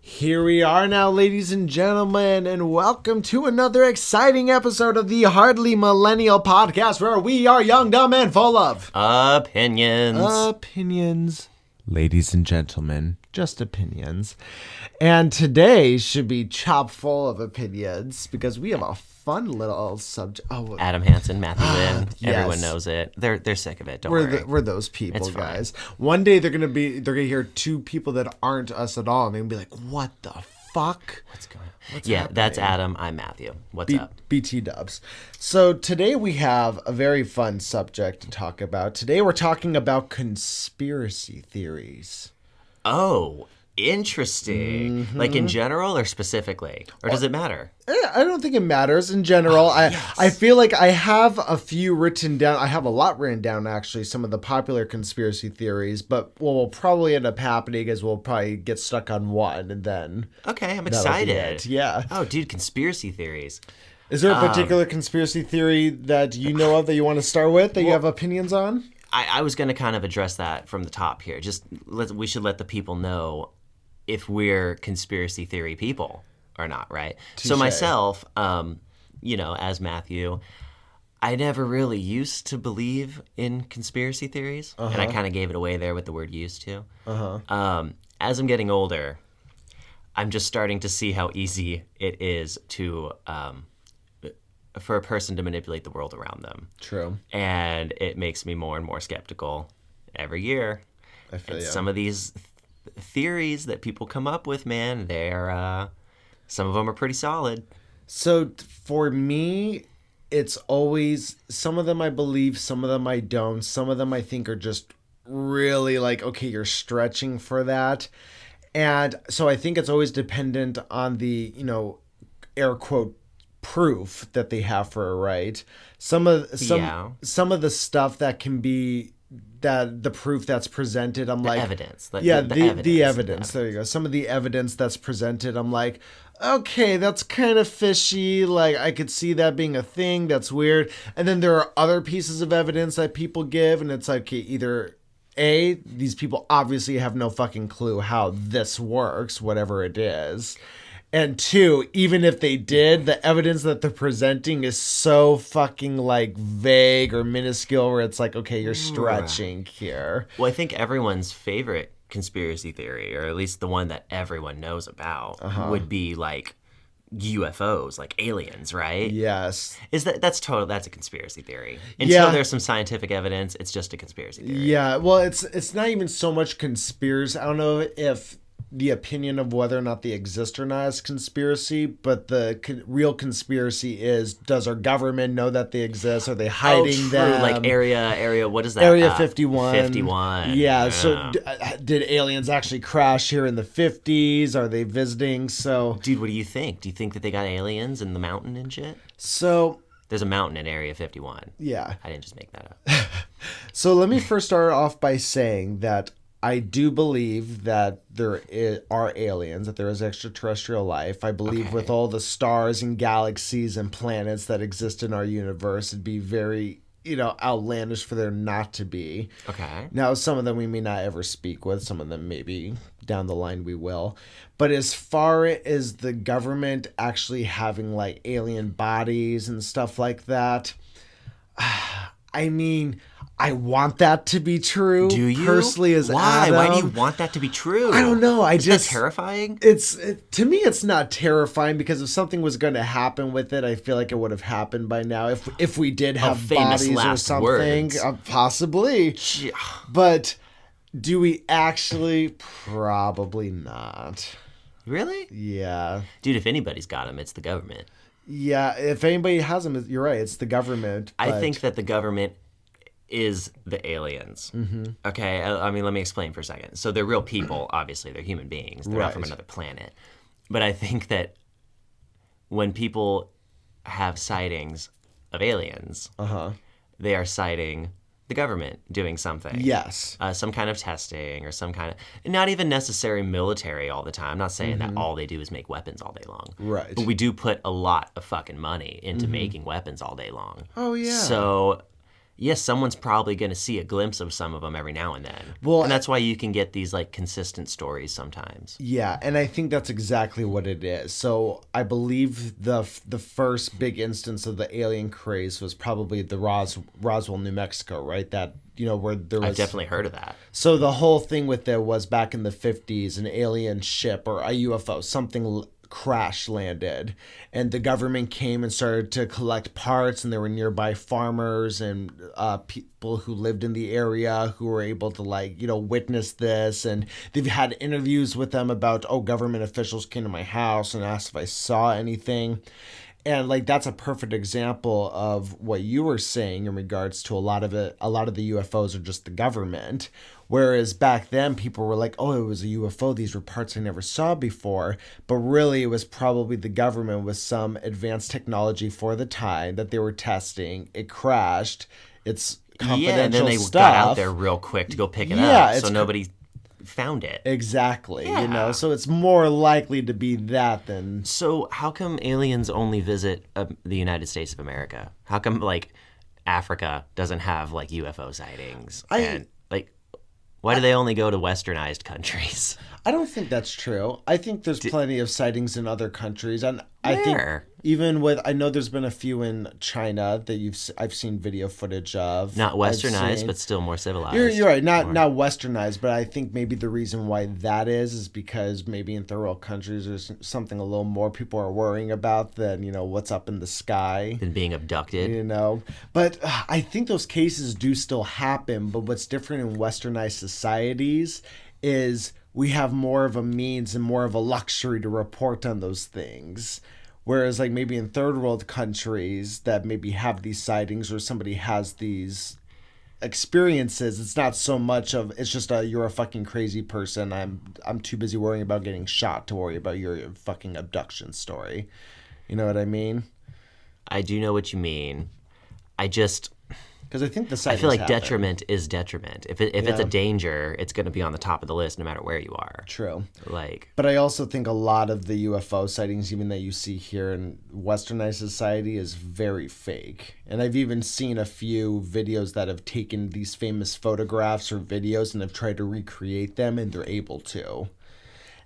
Here we are now, ladies and gentlemen, and welcome to another exciting episode of the Hardly Millennial Podcast, where we are young, dumb, and full of opinions. Ladies and gentlemen, just opinions. And today should be chock full of opinions because we have a fun little subject. Oh, Adam Hansen, Matthew Lynn, yes. Everyone knows it. They're sick of it. Don't worry. We're those people, It's fine. guys. One day they're gonna hear two people that aren't us at all, and they're gonna be like, "What the fuck? What's going on? What's That's happening?" Adam. I'm Matthew. What's up? BT dubs. So today we have a very fun subject to talk about. Today we're talking about conspiracy theories. Oh, interesting. Mm-hmm. Like in general or specifically? Or does it matter? I don't think it matters in general. I feel like I have a few written down. I have a lot written down, actually, some of the popular conspiracy theories. But what will probably end up happening is we'll probably get stuck on one, and then Okay, I'm that'll be excited. it. Yeah. Oh, dude, conspiracy theories. Is there a particular conspiracy theory that you know of that you want to start with, that you have opinions on? I was going to kind of address that from the top here. We should let the people know if we're conspiracy theory people or not, right? So myself, as Matthew, I never really used to believe in conspiracy theories, and I kind of gave it away there with the word used to. As I'm getting older, I'm just starting to see how easy it is to for a person to manipulate the world around them. True. And it makes me more and more skeptical every year. I feel And ya. some of these theories that people come up with, man, they're some of them are pretty solid. So for me, it's always, some of them I believe, some of them I don't. Some of them I think are just really like, okay, you're stretching for that. And so I think it's always dependent on the, air quote, proof that they have for it, right? Some of the stuff that can be, that the proof that's presented, I'm like Evidence. the evidence. There you go. Some of the evidence that's presented, I'm like, okay, that's kind of fishy. Like, I could see that being a thing. That's weird. And then there are other pieces of evidence that people give, and it's like, okay, either A, these people obviously have no fucking clue how this works, whatever it is. And two, even if they did, the evidence that they're presenting is so fucking like vague or minuscule where it's like, okay, you're stretching here. Well, I think everyone's favorite conspiracy theory, or at least the one that everyone knows about, would be like UFOs, like aliens, right? Yes. That's a conspiracy theory. Until there's some scientific evidence, it's just a conspiracy theory. Yeah, well, it's not even so much conspiracy. I don't know if the opinion of whether or not they exist or not is conspiracy, but the real conspiracy is, does our government know that they exist? Are they hiding them? Like area, what is that? Area 51. 51. Yeah, so did aliens actually crash here in the 50s? Are they visiting? So, Dude, what do you think? Do you think that they got aliens in the mountain and shit? so There's a mountain in Area 51. yeah. I didn't just make that up. So let me first start off by saying that I do believe that there are aliens, that there is extraterrestrial life. I believe with all the stars and galaxies and planets that exist in our universe, it'd be very, outlandish for there not to be. Okay. Now, some of them we may not ever speak with. Some of them maybe down the line we will. But as far as the government actually having like alien bodies and stuff like that, I mean, I want that to be true. Do you? Personally, as Why? Adam. Why do you want that to be true? I don't know. Isn't that terrifying? To me, it's not terrifying because if something was going to happen with it, I feel like it would have happened by now. If we did have famous bodies or last something, words. Possibly. But do we actually? Probably not. Really? Yeah. Dude, if anybody's got them, it's the government. Yeah. If anybody has them, you're right. It's the government. I think that the government is the aliens. Okay, I mean, let me explain for a second. So they're real people, obviously. They're human beings. They're not from another planet. But I think that when people have sightings of aliens, they are citing the government doing something. Yes. Some kind of testing or some kind of, not even necessary military all the time. I'm not saying that all they do is make weapons all day long. Right. But we do put a lot of fucking money into making weapons all day long. Oh, yeah. So, yes, someone's probably going to see a glimpse of some of them every now and then. Well, and that's why you can get these like consistent stories sometimes. Yeah, and I think that's exactly what it is. So I believe the first big instance of the alien craze was probably the Roswell, New Mexico, right? That, where there was... I've definitely heard of that. So the whole thing with it was back in the 50s, an alien ship or a UFO, something crash landed, and the government came and started to collect parts, and there were nearby farmers and people who lived in the area who were able to witness this, and they've had interviews with them about, government officials came to my house and asked if I saw anything. And that's a perfect example of what you were saying in regards to a lot of the UFOs are just the government. Whereas back then people were like, oh, it was a UFO. These were parts I never saw before. But really it was probably the government with some advanced technology for the time that they were testing. It crashed. It's confidential and then they stuff. got out there real quick to go pick it up. So nobody found it. Exactly. So it's more likely to be that than... So how come aliens only visit the United States of America? How come Africa doesn't have UFO sightings? Why do they only go to westernized countries? I don't think that's true. I think there's plenty of sightings in other countries, and I think even I know there's been a few in China that I've seen video footage of. Not westernized, but still more civilized. You're right, not westernized, but I think maybe the reason why that is because maybe in third world countries there's something a little more people are worrying about than what's up in the sky, than being abducted. But I think those cases do still happen. But what's different in westernized societies is we have more of a means and more of a luxury to report on those things. Whereas maybe in third world countries that maybe have these sightings or somebody has these experiences, it's not so much of, it's just you're a fucking crazy person. I'm too busy worrying about getting shot to worry about your fucking abduction story. You know what I mean? I do know what you mean. Because I think I feel like detriment is detriment. If it's a danger, it's going to be on the top of the list no matter where you are. True. But I also think a lot of the UFO sightings, even that you see here in westernized society, is very fake. And I've even seen a few videos that have taken these famous photographs or videos and have tried to recreate them, and they're able to.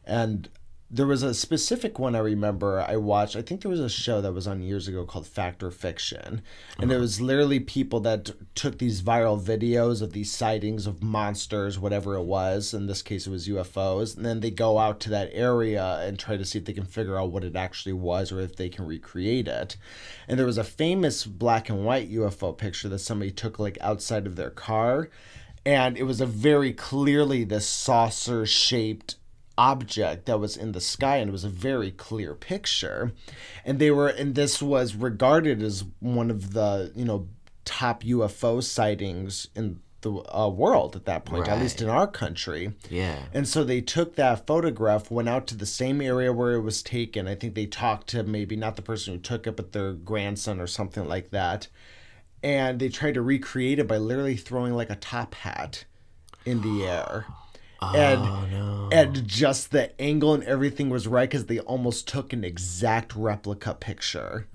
And there was a specific one I remember I watched. I think there was a show that was on years ago called Fact or Fiction. And it was literally people that took these viral videos of these sightings of monsters, whatever it was. In this case, it was UFOs. And then they go out to that area and try to see if they can figure out what it actually was or if they can recreate it. And there was a famous black and white UFO picture that somebody took outside of their car. And it was a very clearly this saucer-shaped object that was in the sky, and it was a very clear picture, and this was regarded as one of the top UFO sightings in the world at that point, at least in our country. And so they took that photograph, went out to the same area where it was taken. I think they talked to maybe not the person who took it, but their grandson or something like that, and they tried to recreate it by literally throwing a top hat in the air. And just the angle and everything was right because they almost took an exact replica picture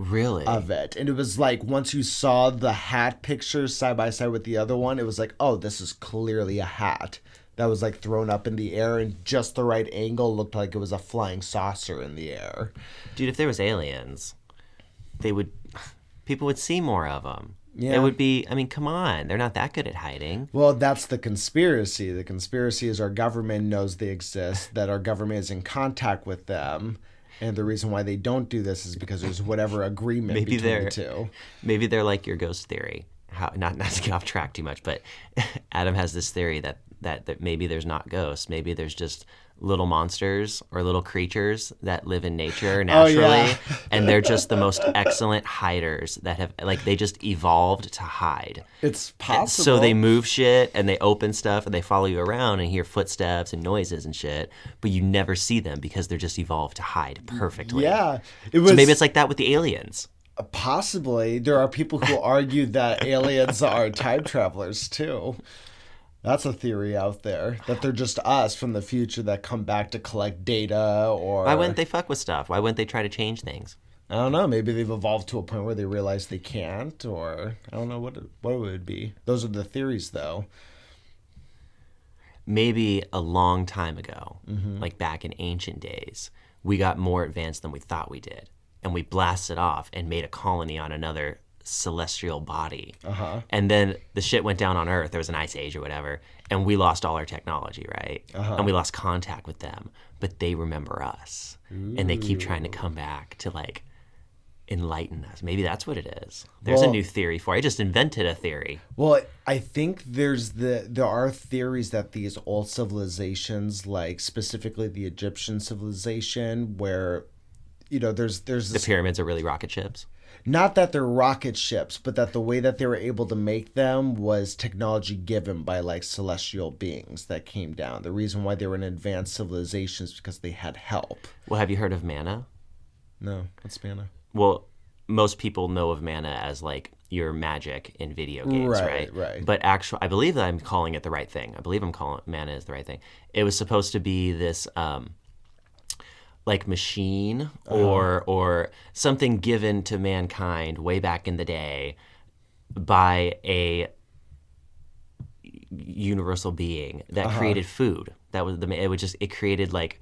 of it. And it was once you saw the hat picture side by side with the other one, it was oh, this is clearly a hat that was thrown up in the air, and just the right angle looked like it was a flying saucer in the air. Dude, if there was aliens, people would see more of them. Yeah. It would be, come on. They're not that good at hiding. Well, that's the conspiracy. The conspiracy is our government knows they exist, that our government is in contact with them. And the reason why they don't do this is because there's whatever agreement between the two. Maybe they're like your ghost theory. Not to get off track too much, but Adam has this theory that maybe there's not ghosts. Maybe there's just little monsters or little creatures that live in nature naturally, and they're just the most excellent hiders that have they just evolved to hide. It's possible. So they move shit and they open stuff and they follow you around and hear footsteps and noises and shit, but you never see them because they're just evolved to hide perfectly. Yeah. So maybe it's like that with the aliens. Possibly. There are people who argue that aliens are time travelers too. That's a theory out there, that they're just us from the future that come back to collect data. Or why wouldn't they fuck with stuff? Why wouldn't they try to change things? I don't know. Maybe they've evolved to a point where they realize they can't, or I don't know what it would be. Those are the theories, though. Maybe a long time ago, like back in ancient days, we got more advanced than we thought we did. And we blasted off and made a colony on another celestial body. And then the shit went down on Earth. There was an ice age or whatever. And we lost all our technology, right? And we lost contact with them. But they remember us. And they keep trying to come back to like enlighten us. Maybe that's what it is. There's a new theory for it. I just invented a theory. Well, I think there are theories that these old civilizations, like specifically the Egyptian civilization, where there's The pyramids are really rocket ships. Not that they're rocket ships, but that the way that they were able to make them was technology given by like celestial beings that came down. The reason why they were an advanced civilization is because they had help. Well, have you heard of mana? No, what's mana? Well, most people know of mana as like your magic in video games, right? Right. But actually, I believe that I'm calling it the right thing. I believe I'm calling mana is the right thing. It was supposed to be this like machine or something given to mankind way back in the day by a universal being that created food. That was it created like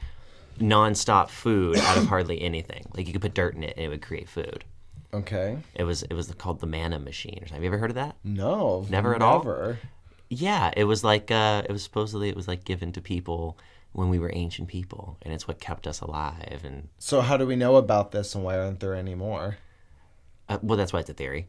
nonstop food out of hardly anything. Like you could put dirt in it and it would create food. Okay. It was called the mana machine or something. Have you ever heard of that? No. Never at all? Yeah, it was like supposedly it was like given to people when we were ancient people, and it's what kept us alive. And so how do we know about this, and why aren't there any more? Well, that's why it's a theory.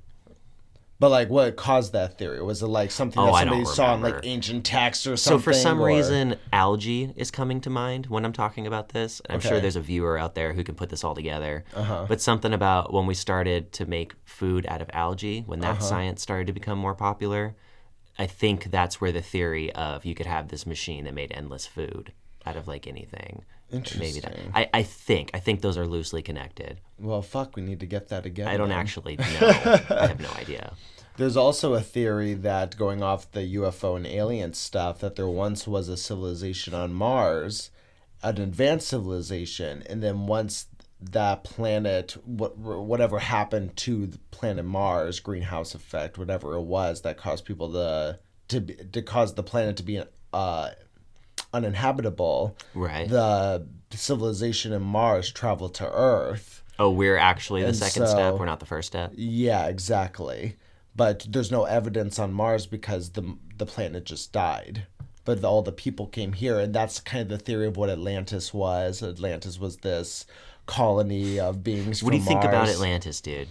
But like, what caused that theory? Was it like something that somebody saw in like ancient texts or something? So for some reason, algae is coming to mind when I'm talking about this. I'm sure there's a viewer out there who can put this all together. But something about when we started to make food out of algae, when that science started to become more popular, I think that's where the theory of you could have this machine that made endless food out of like anything. Interesting. Maybe that. I think those are loosely connected. Well, fuck, we need to get that again. I don't actually know. I have no idea. There's also a theory that, going off the UFO and alien stuff, that there once was a civilization on Mars, an advanced civilization, and then once that planet, whatever happened to the planet Mars, greenhouse effect, whatever it was that caused people to cause the planet to be uninhabitable. Right. The civilization in Mars traveled to Earth. Oh, we're actually the second step. We're not the first step. Yeah, exactly. But there's no evidence on Mars because the planet just died. But all the people came here, and that's kind of the theory of what Atlantis was. Atlantis was this colony of beings from Mars. What do you think about Atlantis, dude?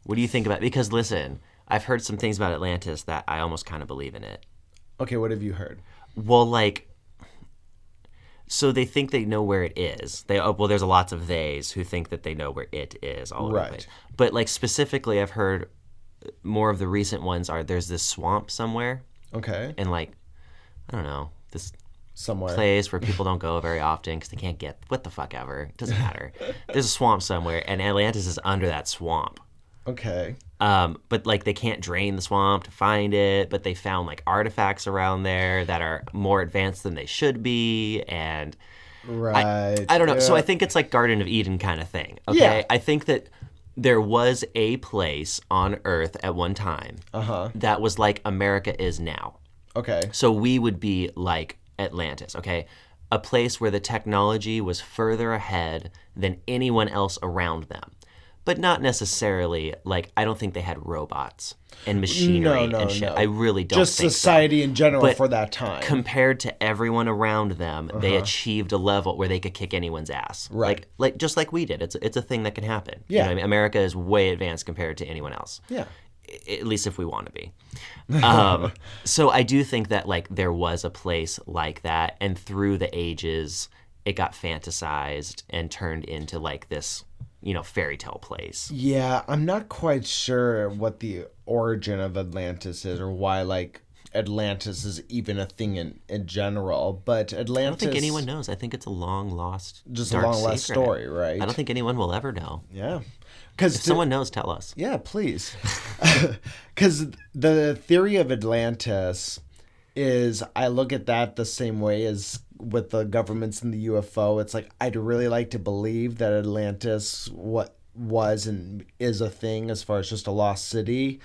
What do you think about it? Because listen, I've heard some things about Atlantis that I almost kind of believe in it. Okay, what have you heard? Well, like, so they think they know where it is. There's lots of theys who think that they know where it is all over the place. But like specifically, I've heard more of the recent ones are there's this swamp somewhere. Okay. And like, I don't know, this somewhere place where people don't go very often because they can't get what the fuck ever. It doesn't matter. There's a swamp somewhere, and Atlantis is under that swamp. Okay. But like they can't drain the swamp to find it, but they found like artifacts around there that are more advanced than they should be, and right. I don't know. Yeah. So I think it's like Garden of Eden kind of thing. Okay. Yeah. I think that there was a place on Earth at one time that was like America is now. Okay. So we would be like Atlantis, okay? A place where the technology was further ahead than anyone else around them. But not necessarily, like, I don't think they had robots and machinery and shit. No. I really don't just think society so. In general but for that time. Compared to everyone around them, they achieved a level where they could kick anyone's ass. Right. Like just like we did. It's a thing that can happen. Yeah. You know what I mean? America is way advanced compared to anyone else. Yeah. At least if we want to be. So I do think that like there was a place like that, and through the ages, it got fantasized and turned into like this, you know, fairy tale place. Yeah, I'm not quite sure what the origin of Atlantis is, or why like Atlantis is even a thing in general. But Atlantis, I don't think anyone knows. I think it's a long lost, just dark a long lost secret. story, right? I don't think anyone will ever know. Yeah. If someone knows, tell us. Yeah, please. Because the theory of Atlantis is, I look at that the same way as with the governments and the UFO. It's like, I'd really like to believe that Atlantis was and is a thing as far as just a lost city,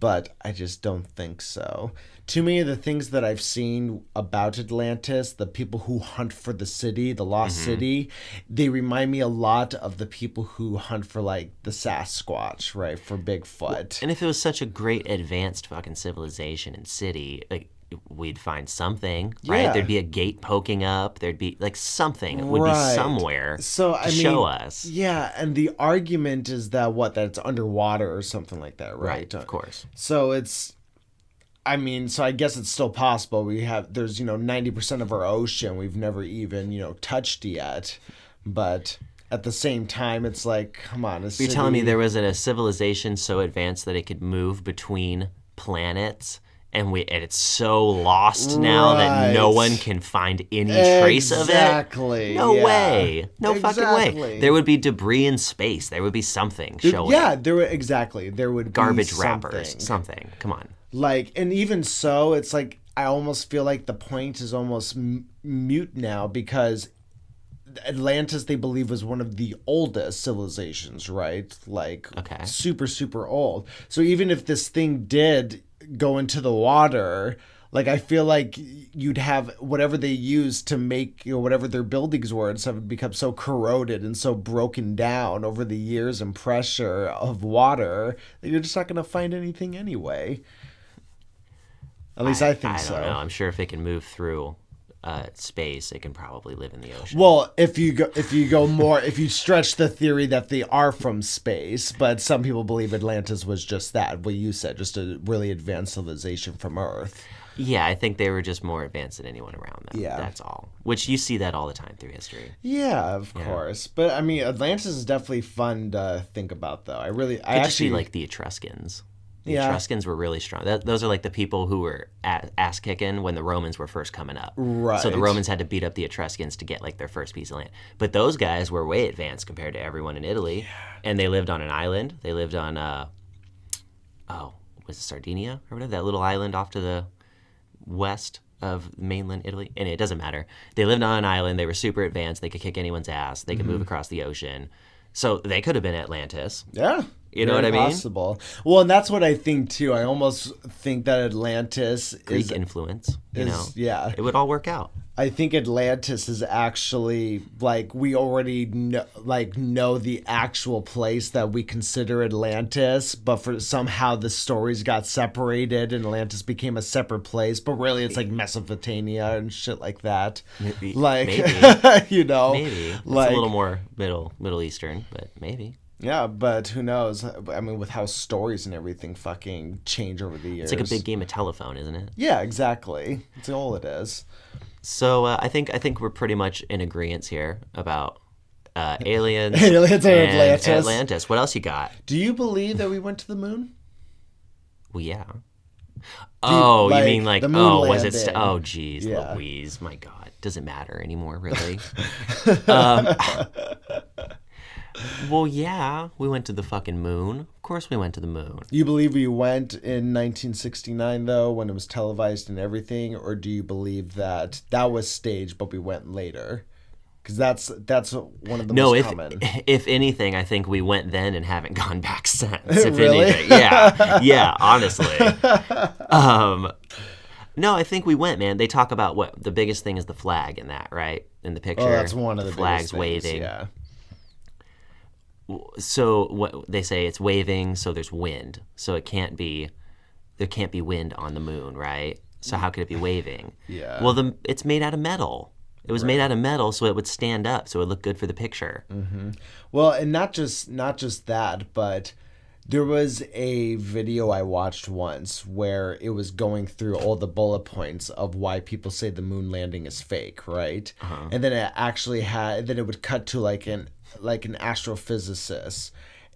but I just don't think so. Too many of the things that I've seen about Atlantis, the people who hunt for the city, the lost city, they remind me a lot of the people who hunt for like the Sasquatch, right? For Bigfoot. And if it was such a great advanced fucking civilization and city, like we'd find something, right? Yeah. There'd be a gate poking up. There'd be like something. It would be Right. somewhere So I to mean, show us. Yeah, and the argument is that that it's underwater or something like that, right? Of course. So it's, I mean, so I guess it's still possible. There's 90% of our ocean we've never even touched yet, but at the same time, it's like, come on, You're telling me there wasn't a civilization so advanced that it could move between planets, and it's so lost now that no Right. one can find any trace of it? Exactly. No yeah. way. No fucking way. Exactly. There would be debris in space. There would be something showing. Yeah, there would be Garbage something. wrappers. Something. Come on. Like, and even so, it's like I almost feel like the point is almost mute now, because Atlantis, they believe, was one of the oldest civilizations, right? Like, Okay. super, super old. So even if this thing did go into the water, like, I feel like you'd have whatever they used to make, whatever their buildings were and stuff would become so corroded and so broken down over the years and pressure of water that you're just not going to find anything anyway. At least I think so. I don't know. I'm sure if it can move through space, it can probably live in the ocean. Well, if you stretch the theory that they are from space, but some people believe Atlantis was just that, what you said, just a really advanced civilization from Earth. Yeah, I think they were just more advanced than anyone around them. Yeah. That's all. Which you see that all the time through history. Yeah, of course. But I mean, Atlantis is definitely fun to think about, though. Could just be like the Etruscans. The Etruscans were really strong. Those are like the people who were ass kicking when the Romans were first coming up. Right. So the Romans had to beat up the Etruscans to get like their first piece of land. But those guys were way advanced compared to everyone in Italy. Yeah. And they lived on an island. They lived on, was it Sardinia or whatever? That little island off to the west of mainland Italy. And it doesn't matter. They lived on an island. They were super advanced. They could kick anyone's ass. They could move across the ocean. So they could have been Atlantis. Yeah. You know what I mean? Possible. Well, and that's what I think too. I almost think that Atlantis Greek influence, yeah. It would all work out. I think Atlantis is actually like we already know the actual place that we consider Atlantis, but for somehow the stories got separated and Atlantis became a separate place. But really, it's like Mesopotamia and shit like that. Maybe. Maybe maybe it's like a little more Middle Eastern, but maybe. Yeah, but who knows? I mean, with how stories and everything fucking change over the years. It's like a big game of telephone, isn't it? Yeah, exactly. That's all it is. So I think we're pretty much in agreement here about aliens, aliens and Atlantis. Atlantis. What else you got? Do you believe that we went to the moon? Well, yeah. You mean like the moon was it? landing. Oh, geez, Yeah. Louise, my God, doesn't matter anymore, really. Well, yeah, we went to the fucking moon. Of course we went to the moon. You believe we went in 1969, though, when it was televised and everything? Or do you believe that was staged, but we went later? Because that's one of the most common. If anything, I think we went then and haven't gone back since. If Really? anything. Yeah, honestly. No, I think we went, man. They talk about what the biggest thing is the flag in that, right? In the picture. Oh, that's one of the flags biggest things, waving. Yeah. So what they say, it's waving, so there's wind. So there can't be wind on the moon, right? So how could it be waving? Yeah. Well, it's made out of metal. It was made out of metal, so it would stand up, so it would look good for the picture. Mm-hmm. Well, and not just that, but there was a video I watched once where it was going through all the bullet points of why people say the moon landing is fake, right? Uh-huh. And then it would cut to like an astrophysicist,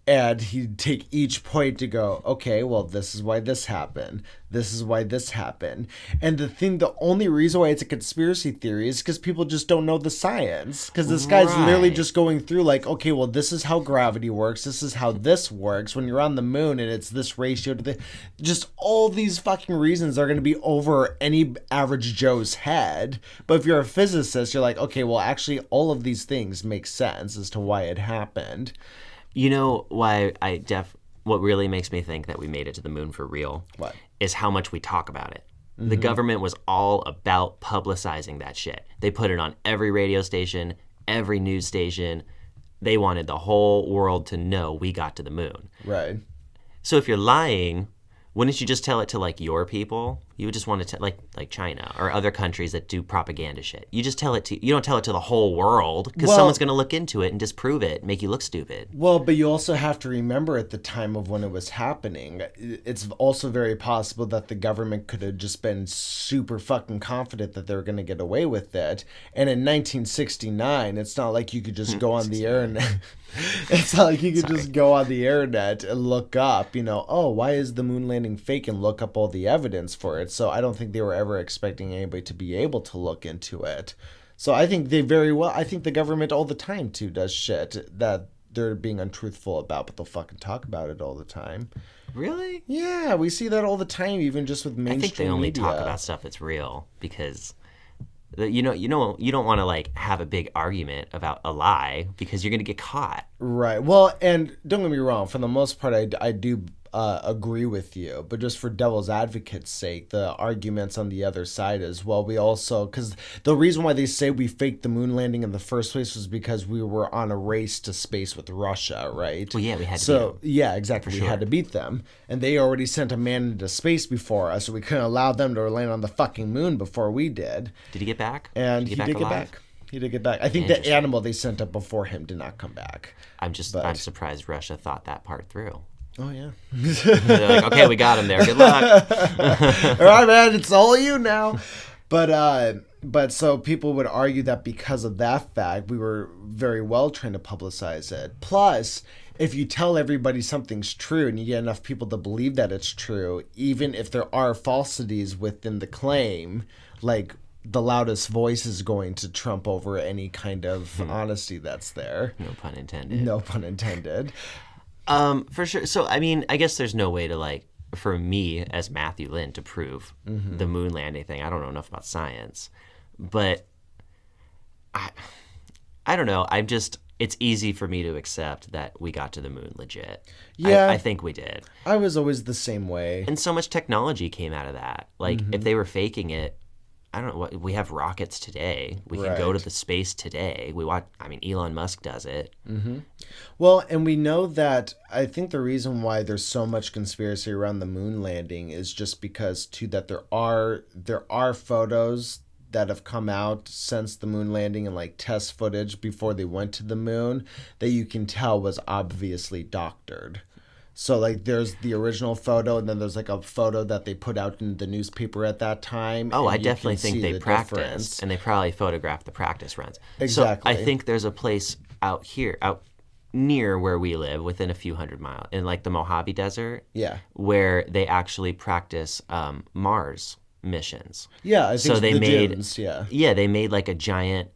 and he'd take each point to go, okay, well, this is why this happened. This is why this happened. And the only reason why it's a conspiracy theory is because people just don't know the science. Because this guy's literally just going through like, okay, well, this is how gravity works. This is how this works when you're on the moon, and it's this ratio to just all these fucking reasons are going to be over any average Joe's head. But if you're a physicist, you're like, okay, well, actually, all of these things make sense as to why it happened. You know why what really makes me think that we made it to the moon for real? What? Is how much we talk about it. The government was all about publicizing that shit. They put it on every radio station, every news station. They wanted the whole world to know we got to the moon. Right. So if you're lying, wouldn't you just tell it to like your people? You would just want to tell like China or other countries that do propaganda shit. You just tell it to, you don't tell it to the whole world because someone's going to look into it and disprove it, make you look stupid. Well, but you also have to remember at the time of when it was happening, it's also very possible that the government could have just been super fucking confident that they were going to get away with it. And in 1969, it's not like you could just go on the internet. It's not like you could just go on the internet and look up, oh, why is the moon landing fake, and look up all the evidence for it. So I don't think they were ever expecting anybody to be able to look into it. So I think I think the government all the time too does shit that they're being untruthful about, but they'll fucking talk about it all the time. Really? Yeah, we see that all the time, even just with mainstream media. I think they only talk about stuff that's real because you don't want to like have a big argument about a lie because you're going to get caught. Right. Well, and don't get me wrong, for the most part, I do agree with you, but just for devil's advocate's sake, the arguments on the other side as well, we also, because the reason why they say we faked the moon landing in the first place was because we were on a race to space with Russia, right? Well, yeah, we had to beat them. Yeah, exactly. We had to beat them, and they already sent a man into space before us, so we couldn't allow them to land on the fucking moon before we did. Did he get back? And he did get back. He did get back. I think the animal they sent up before him did not come back. I'm surprised Russia thought that part through. Oh, yeah. They're like, okay, we got him there. Good luck. All right, man. It's all you now. But so people would argue that because of that fact, we were very well trying to publicize it. Plus, if you tell everybody something's true and you get enough people to believe that it's true, even if there are falsities within the claim, like the loudest voice is going to trump over any kind of honesty that's there. No pun intended. No pun intended. For sure. So, I mean, I guess there's no way to like, for me as Matthew Lynn to prove the moon landing thing. I don't know enough about science, but I don't know. It's easy for me to accept that we got to the moon legit. Yeah. I think we did. I was always the same way. And so much technology came out of that. Like if they were faking it, I don't know what we have rockets today. We can go to the space today. Elon Musk does it. Mm-hmm. Well, and we know that I think the reason why there's so much conspiracy around the moon landing is just because too that there are photos that have come out since the moon landing and like test footage before they went to the moon that you can tell was obviously doctored. So, like, there's the original photo, and then there's, like, a photo that they put out in the newspaper at that time. Oh, I definitely think they practiced, difference. And they probably photographed the practice runs. Exactly. So I think there's a place out near where we live, within a few hundred miles, in, like, the Mojave Desert, where they actually practice Mars missions. Yeah, I think so they made, dunes, they made, like, a giant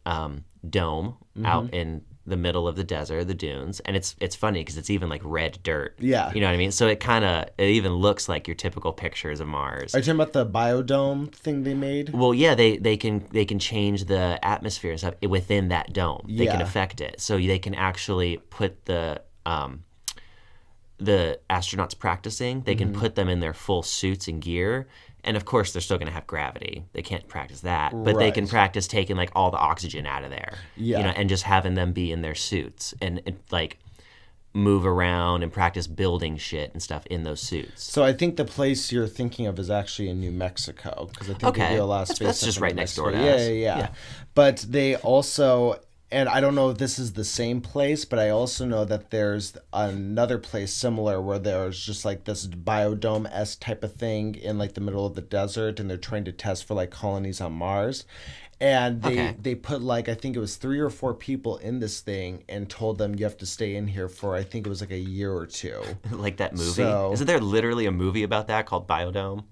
dome out in the middle of the desert, the dunes, and it's funny because it's even like red dirt. Yeah, you know what I mean. So it even looks like your typical pictures of Mars. Are you talking about the biodome thing they made? Well, yeah, they can change the atmosphere and stuff within that dome. They can affect it, so they can actually put the astronauts practicing. They can put them in their full suits and gear. And of course, they're still going to have gravity. They can't practice that, but they can practice taking like all the oxygen out of there, and just having them be in their suits and like move around and practice building shit and stuff in those suits. So I think the place you're thinking of is actually in New Mexico because I think they do a lot of space. That's just right next door to us. Yeah. But they also. And I don't know if this is the same place, but I also know that there's another place similar where there's just like this biodome-esque type of thing in like the middle of the desert, and they're trying to test for like colonies on Mars. And they put like, I think it was 3 or 4 people in this thing and told them you have to stay in here for, I think it was like a year or 2. Like that movie? Isn't there literally a movie about that called Biodome?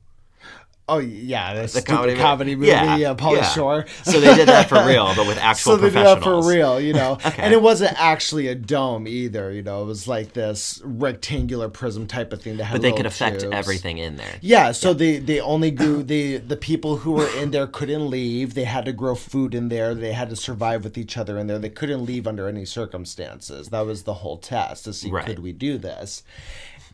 Oh yeah, the stupid comedy comedy movie, Pauly Shore. So they did that for real, but with actual professionals. So they did that for real, you know. Okay. And it wasn't actually a dome either, you know. It was like this rectangular prism type of thing that had. But they could affect tubes. everything in there. Yeah, so they only grew the people who were in there couldn't leave. They had to grow food in there. They had to survive with each other in there. They couldn't leave under any circumstances. That was the whole test to see could we do this.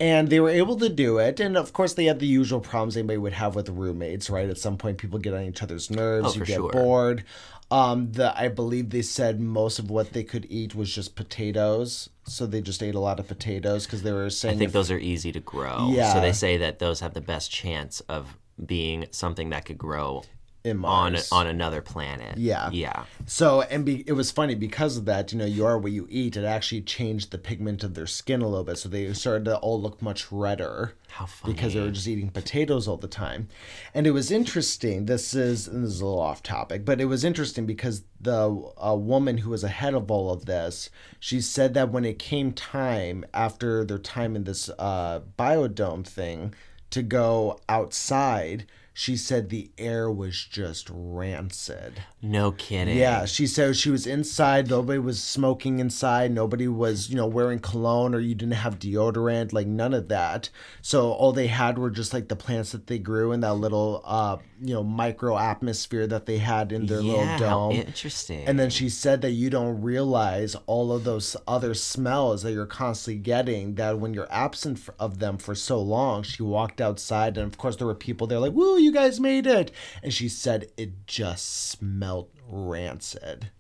And they were able to do it. And of course, they had the usual problems anybody would have with roommates, right? At some point, people get on each other's nerves. You get bored. I believe they said most of what they could eat was just potatoes. So they just ate a lot of potatoes because they were saying. I think those are easy to grow. Yeah. So they say that those have the best chance of being something that could grow in Mars. on another planet. Yeah. Yeah. So, it was funny because of that, you know, you are what you eat. It actually changed the pigment of their skin a little bit. So they started to all look much redder. How funny. Because they were just eating potatoes all the time. And it was interesting. This is a little off topic, but it was interesting because the woman who was ahead of all of this, she said that when it came time after their time in this biodome thing to go outside, she said the air was just rancid. No kidding. Yeah, she said she was inside. Nobody was smoking inside. Nobody was, you know, wearing cologne or you didn't have deodorant, like none of that. So all they had were just like the plants that they grew in that little, micro atmosphere that they had in their little dome. Interesting. And then she said that you don't realize all of those other smells that you're constantly getting, that when you're absent of them for so long. She walked outside and of course there were people there like, woo, you guys made it. And she said it just smelled rancid.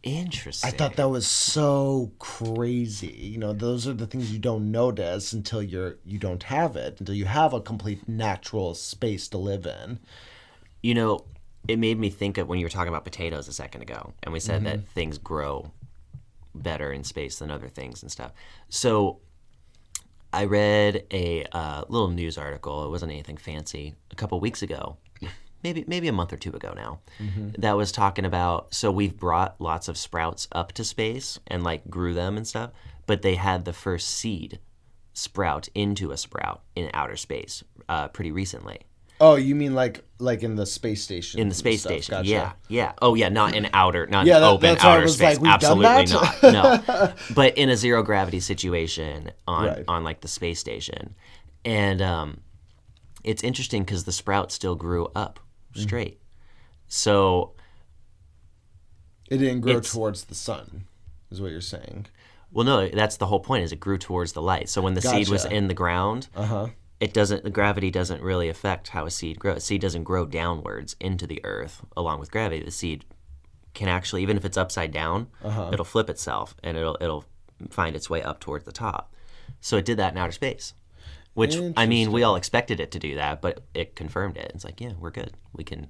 Interesting. I thought that was so crazy. You know, those are the things you don't notice until you don't have it, until you have a complete natural space to live in. You know, it made me think of when you were talking about potatoes a second ago, and we said that things grow better in space than other things and stuff. So I read a little news article. It wasn't anything fancy. A couple weeks ago, maybe a month or two ago now, that was talking about, so we've brought lots of sprouts up to space and like grew them and stuff, but they had the first seed sprout into a sprout in outer space pretty recently. Oh, you mean like in the space station? In the space station, gotcha. Yeah. Oh, yeah, not in outer, not Yeah, in open that's why I outer was space. like, we've done Absolutely that? not. No, but in a zero gravity situation Right. on like the space station, and it's interesting because the sprout still grew up straight. So it didn't grow towards the sun, is what you're saying. Well, no, that's the whole point. Is it grew towards the light. So when the seed was in the ground. The gravity doesn't really affect how a seed grows. A seed doesn't grow downwards into the earth along with gravity. The seed can actually, even if it's upside down, it'll flip itself and it'll find its way up towards the top. So it did that in outer space, which, I mean, we all expected it to do that, but it confirmed it. It's like, yeah, we're good. We can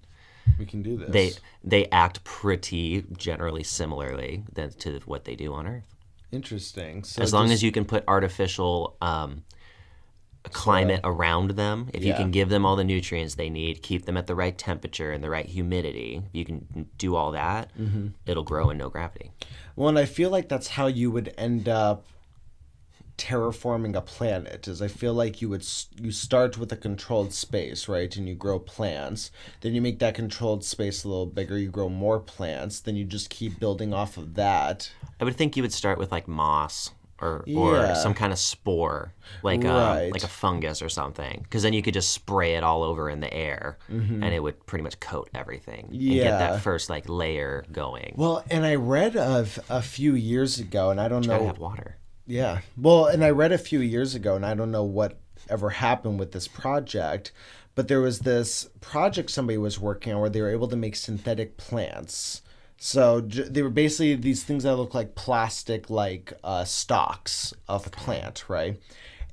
do this. They act pretty generally similarly to what they do on Earth. Interesting. So as long as you can put artificial climate around them, if you can give them all the nutrients they need, keep them at the right temperature and the right humidity, if you can do all that, it'll grow in no gravity. Well, and I feel like that's how you would end up terraforming a planet. Is I feel like you start with a controlled space, right? And you grow plants. Then you make that controlled space a little bigger. You grow more plants. Then you just keep building off of that. I would think you would start with like moss or some kind of spore, like a fungus or something, because then you could just spray it all over in the air, and it would pretty much coat everything and get that first like layer going. Well, and I read of a few years ago, and I don't know. Gotta have water. Yeah. Well, and I read a few years ago, and I don't know what ever happened with this project, but there was this project somebody was working on where they were able to make synthetic plants. So they were basically these things that look like plastic, like stalks of a plant, right?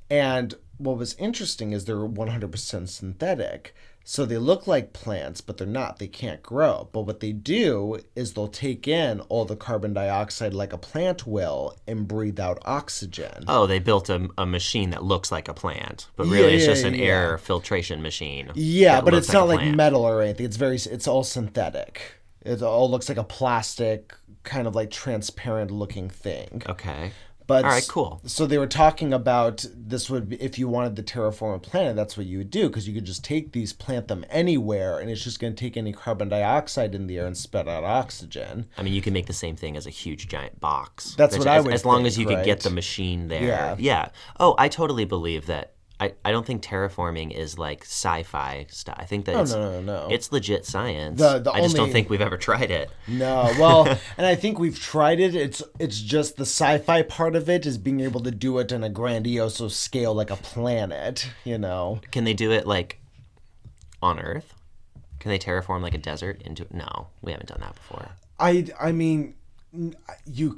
And what was interesting is they're 100% synthetic. So they look like plants, but they're not. They can't grow. But what they do is they'll take in all the carbon dioxide like a plant will and breathe out oxygen. Oh, they built a machine that looks like a plant, but really it's just an air filtration machine. Yeah, but it's not like metal or anything. It's all synthetic. It all looks like a plastic, kind of like transparent looking thing. Okay. But All right, cool. So they were talking about this would be, if you wanted to terraform a planet, that's what you would do, because you could just take these, plant them anywhere, and it's just going to take any carbon dioxide in the air and spit out oxygen. I mean, you can make the same thing as a huge giant box. That's what I would as long think, as you could right? get the machine there. Yeah. Yeah. Oh, I totally believe that. I don't think terraforming is like sci-fi stuff. I think that No. it's legit science. The I just don't only- think we've ever tried it. No, well, and I think we've tried it. It's just the sci-fi part of it is being able to do it on a grandiose scale, like a planet. You know. Can they do it like on Earth? Can they terraform like a desert into? No, we haven't done that before. I mean, you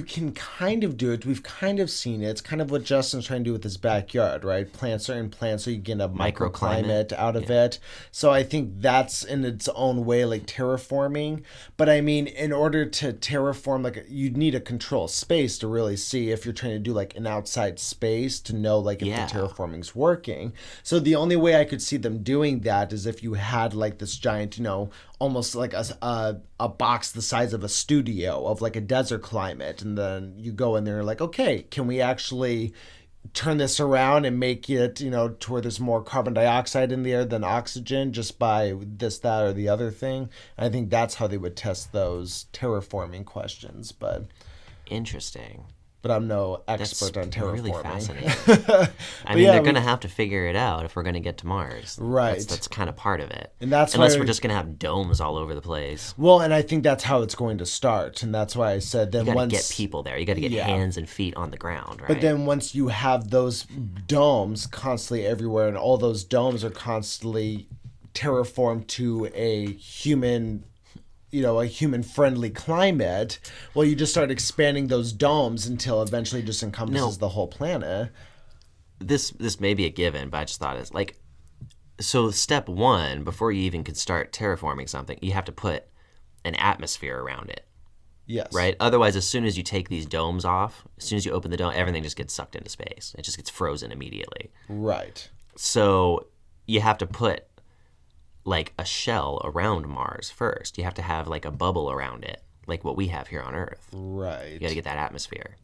can kind of do it. We've kind of seen it. It's kind of what Justin's trying to do with his backyard, right? Plant certain plants so you get a microclimate out of it. So I think that's in its own way like terraforming. But I mean, in order to terraform, like you'd need a control space to really see if you're trying to do like an outside space to know like if the terraforming's working. So the only way I could see them doing that is if you had like this giant, you know, almost like a box the size of a studio of like a desert climate, and then you go in there like, okay, can we actually turn this around and make it, you know, to where there's more carbon dioxide in the air than oxygen just by this, that, or the other thing? I think that's how they would test those terraforming questions, but Interesting. I'm no expert on terraforming. Really fascinating. I mean, they're going to have to figure it out if we're going to get to Mars. Right. That's kind of part of it. And that's unless why we're just going to have domes all over the place. Well, and I think that's how it's going to start, and that's why I said then You got once to get people there. You got to get hands and feet on the ground, right? But then once you have those domes constantly everywhere, and all those domes are constantly terraformed to a human, you know, a human-friendly climate, well, you just start expanding those domes until eventually it just encompasses the whole planet. This may be a given, but I just thought it's like, so step one, before you even could start terraforming something, you have to put an atmosphere around it. Yes. Right? Otherwise, as soon as you take these domes off, as soon as you open the dome, everything just gets sucked into space. It just gets frozen immediately. Right. So you have to put like a shell around Mars first. You have to have like a bubble around it, like what we have here on Earth. Right. You got to get that atmosphere.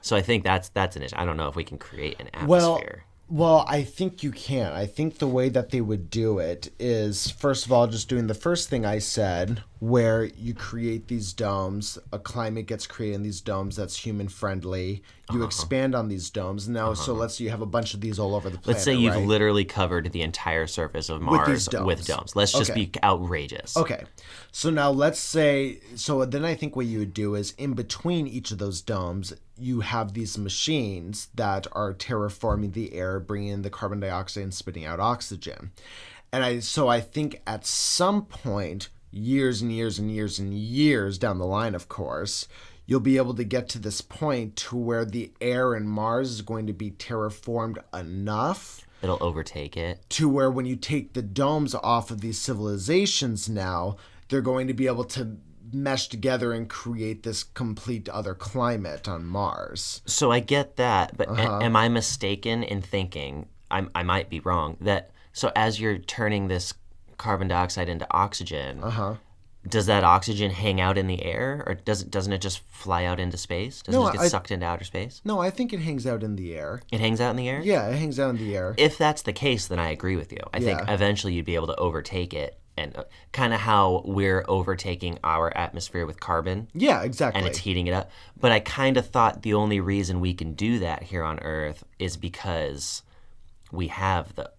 So I think that's an issue. I don't know if we can create an atmosphere. Well, I think you can. I think the way that they would do it is, first of all, just doing the first thing I said, where you create these domes, a climate gets created in these domes that's human-friendly. You expand on these domes. Now, so let's say you have a bunch of these all over the planet, Let's say you've right? literally covered the entire surface of Mars with domes. Let's just be outrageous. Okay. So now let's say, so then I think what you would do is in between each of those domes, you have these machines that are terraforming the air, bringing in the carbon dioxide and spitting out oxygen. And I think at some point, years and years and years and years down the line, of course, you'll be able to get to this point to where the air in Mars is going to be terraformed enough. It'll overtake it. To where when you take the domes off of these civilizations now, they're going to be able to mesh together and create this complete other climate on Mars. So I get that, but am I mistaken in thinking, I might be wrong, that so as you're turning this carbon dioxide into oxygen, does that oxygen hang out in the air, or doesn't it just fly out into space? Doesn't it get sucked into outer space? No, I think it hangs out in the air. It hangs out in the air? Yeah, it hangs out in the air. If that's the case, then I agree with you. I think eventually you'd be able to overtake it, and kind of how we're overtaking our atmosphere with carbon. Yeah, exactly. And it's heating it up. But I kind of thought the only reason we can do that here on Earth is because we have the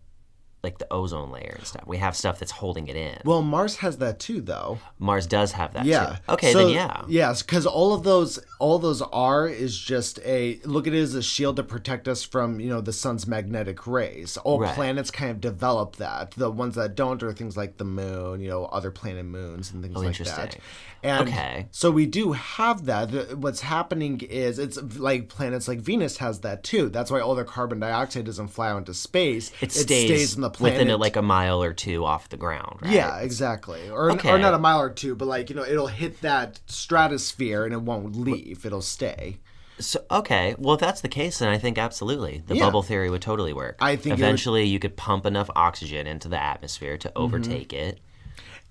ozone layer and stuff. We have stuff that's holding it in. Well, Mars has that too, though. Mars does have that Yeah. too. Okay, then yeah. Yes, because all those are is just look at it as a shield to protect us from, you know, the sun's magnetic rays. All planets kind of develop that. The ones that don't are things like the moon, you know, other planet moons and things like that. And so we do have that. What's happening is it's like planets like Venus has that too. That's why all their carbon dioxide doesn't fly out into space. It stays in the planet. Within like a mile or two off the ground, right? Yeah, exactly. Or not a mile or two, but like, you know, it'll hit that stratosphere and it won't leave. It'll stay. So, okay, well, if that's the case, then I think absolutely the bubble theory would totally work. I think eventually you could pump enough oxygen into the atmosphere to overtake it.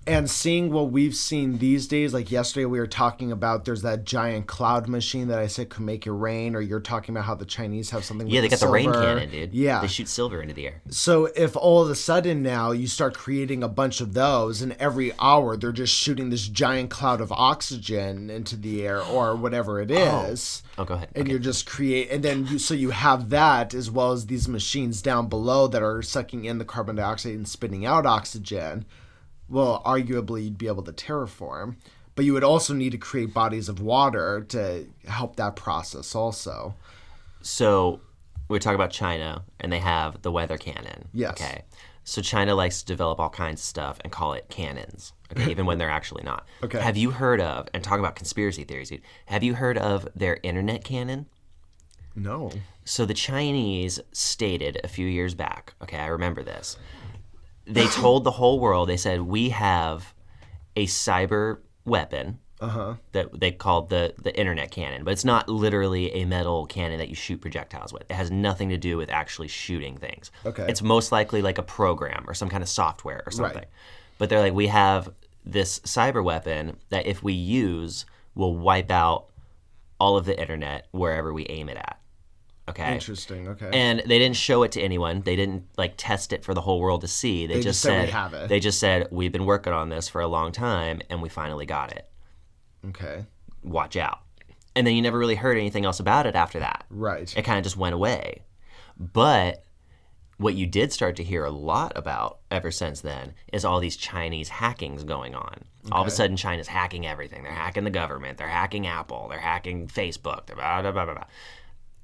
And seeing what we've seen these days, like yesterday we were talking about there's that giant cloud machine that I said could make it rain, or you're talking about how the Chinese have something Yeah, with they got the rain silver. cannon, dude. Yeah. They shoot silver into the air. So if all of a sudden now you start creating a bunch of those, and every hour they're just shooting this giant cloud of oxygen into the air or whatever it is. Oh, go ahead. And Okay. you're just and then so you have that as well as these machines down below that are sucking in the carbon dioxide and spitting out oxygen. Well, arguably you'd be able to terraform, but you would also need to create bodies of water to help that process also. So we're talking about China, and they have the weather cannon. Yes. Okay. So China likes to develop all kinds of stuff and call it cannons, okay, even when they're actually not. Okay. Have you heard of, and talking about conspiracy theories, dude, have you heard of their internet cannon? No. So the Chinese stated a few years back, okay, I remember this. They told the whole world, they said, we have a cyber weapon that they called the internet cannon, but it's not literally a metal cannon that you shoot projectiles with. It has nothing to do with actually shooting things. Okay. It's most likely like a program or some kind of software or something. Right. But they're like, we have this cyber weapon that if we use, will wipe out all of the internet wherever we aim it at. Okay. Interesting. Okay. And they didn't show it to anyone. They didn't like test it for the whole world to see. They just said we have it. They just said we've been working on this for a long time and we finally got it. Okay. Watch out. And then you never really heard anything else about it after that. Right. It kind of just went away. But what you did start to hear a lot about ever since then is all these Chinese hackings going on. Okay. All of a sudden, China's hacking everything. They're hacking the government. They're hacking Apple. They're hacking Facebook. They're blah, blah, blah, blah, blah.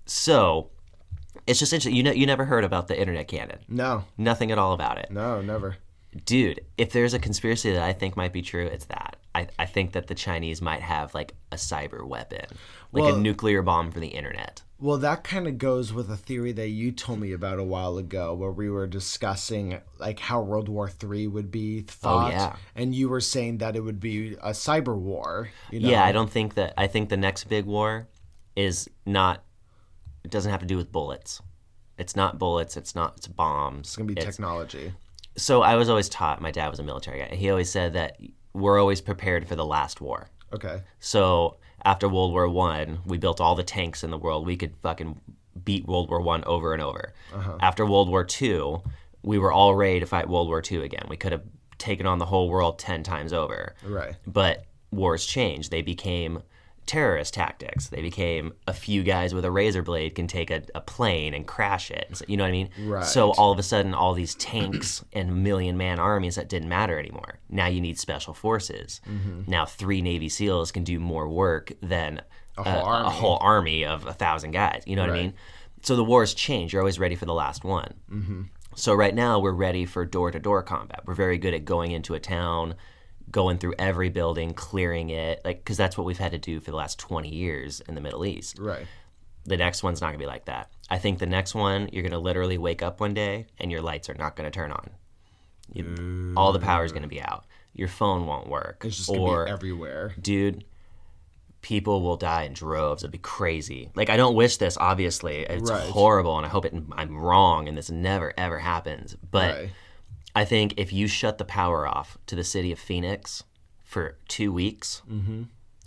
So it's just interesting. You never heard about the internet cannon. No. Nothing at all about it. No, never. Dude, if there's a conspiracy that I think might be true, it's that. I think that the Chinese might have like a cyber weapon, like a nuclear bomb for the internet. Well, that kind of goes with a theory that you told me about a while ago where we were discussing like how World War III would be thought. Oh, yeah. And you were saying that it would be a cyber war. You know? Yeah, I think the next big war is not, it doesn't have to do with bullets. It's not bullets, it's bombs. It's going to be technology. So I was always taught, my dad was a military guy, he always said that we're always prepared for the last war. Okay. So after World War I, we built all the tanks in the world. We could fucking beat World War I over and over. After World War II, we were all ready to fight World War II again. We could have taken on the whole world 10 times over. Right. But wars changed. They became terrorist tactics. They became a few guys with a razor blade can take a plane and crash it. So, you know what I mean? Right. So all of a sudden, all these tanks and million-man armies that didn't matter anymore. Now you need special forces. Now 3 Navy SEALs can do more work than a whole army of 1,000 guys. You know what I mean? So the wars change. You're always ready for the last one. So right now, we're ready for door-to-door combat. We're very good at going into a town, going through every building, clearing it, like, because that's what we've had to do for the last 20 years in the Middle East. Right. The next one's not going to be like that. I think the next one, you're going to literally wake up one day and your lights are not going to turn on. All the power is going to be out. Your phone won't work. It's just going to be everywhere. Dude, people will die in droves. It'd be crazy. Like, I don't wish this, obviously. It's horrible, and I hope I'm wrong and this never, ever happens. But I think if you shut the power off to the city of Phoenix for 2 weeks,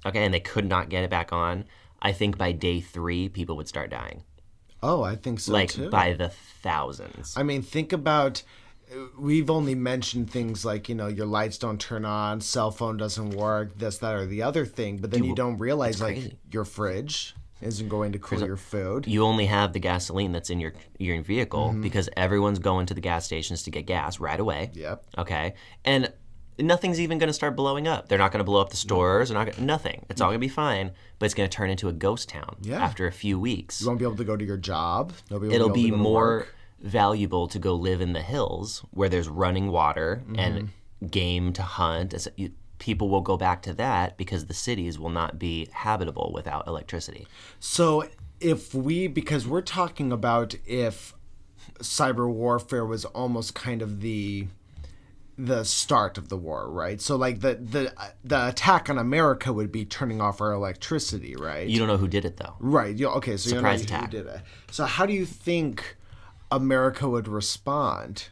okay, and they could not get it back on, I think by day 3, people would start dying. Oh, I think so, like, too. Like, by the thousands. I mean, think about, we've only mentioned things like, you know, your lights don't turn on, cell phone doesn't work, this, that, or the other thing, but then you don't realize, like, your fridge isn't going to cool your food. You only have the gasoline that's in your vehicle because everyone's going to the gas stations to get gas right away. Yep. Okay. And nothing's even going to start blowing up. They're not going to blow up the stores. They're not gonna, nothing. It's all going to be fine, but it's going to turn into a ghost town after a few weeks. You won't be able to go to your job. It'll be more valuable to go live in the hills where there's running water and game to hunt. People will go back to that because the cities will not be habitable without electricity. So because we're talking about if cyber warfare was almost kind of the start of the war, right? So like the attack on America would be turning off our electricity, right? You don't know who did it though. Right. Okay, so surprise you don't know attack. who did it. So how do you think America would respond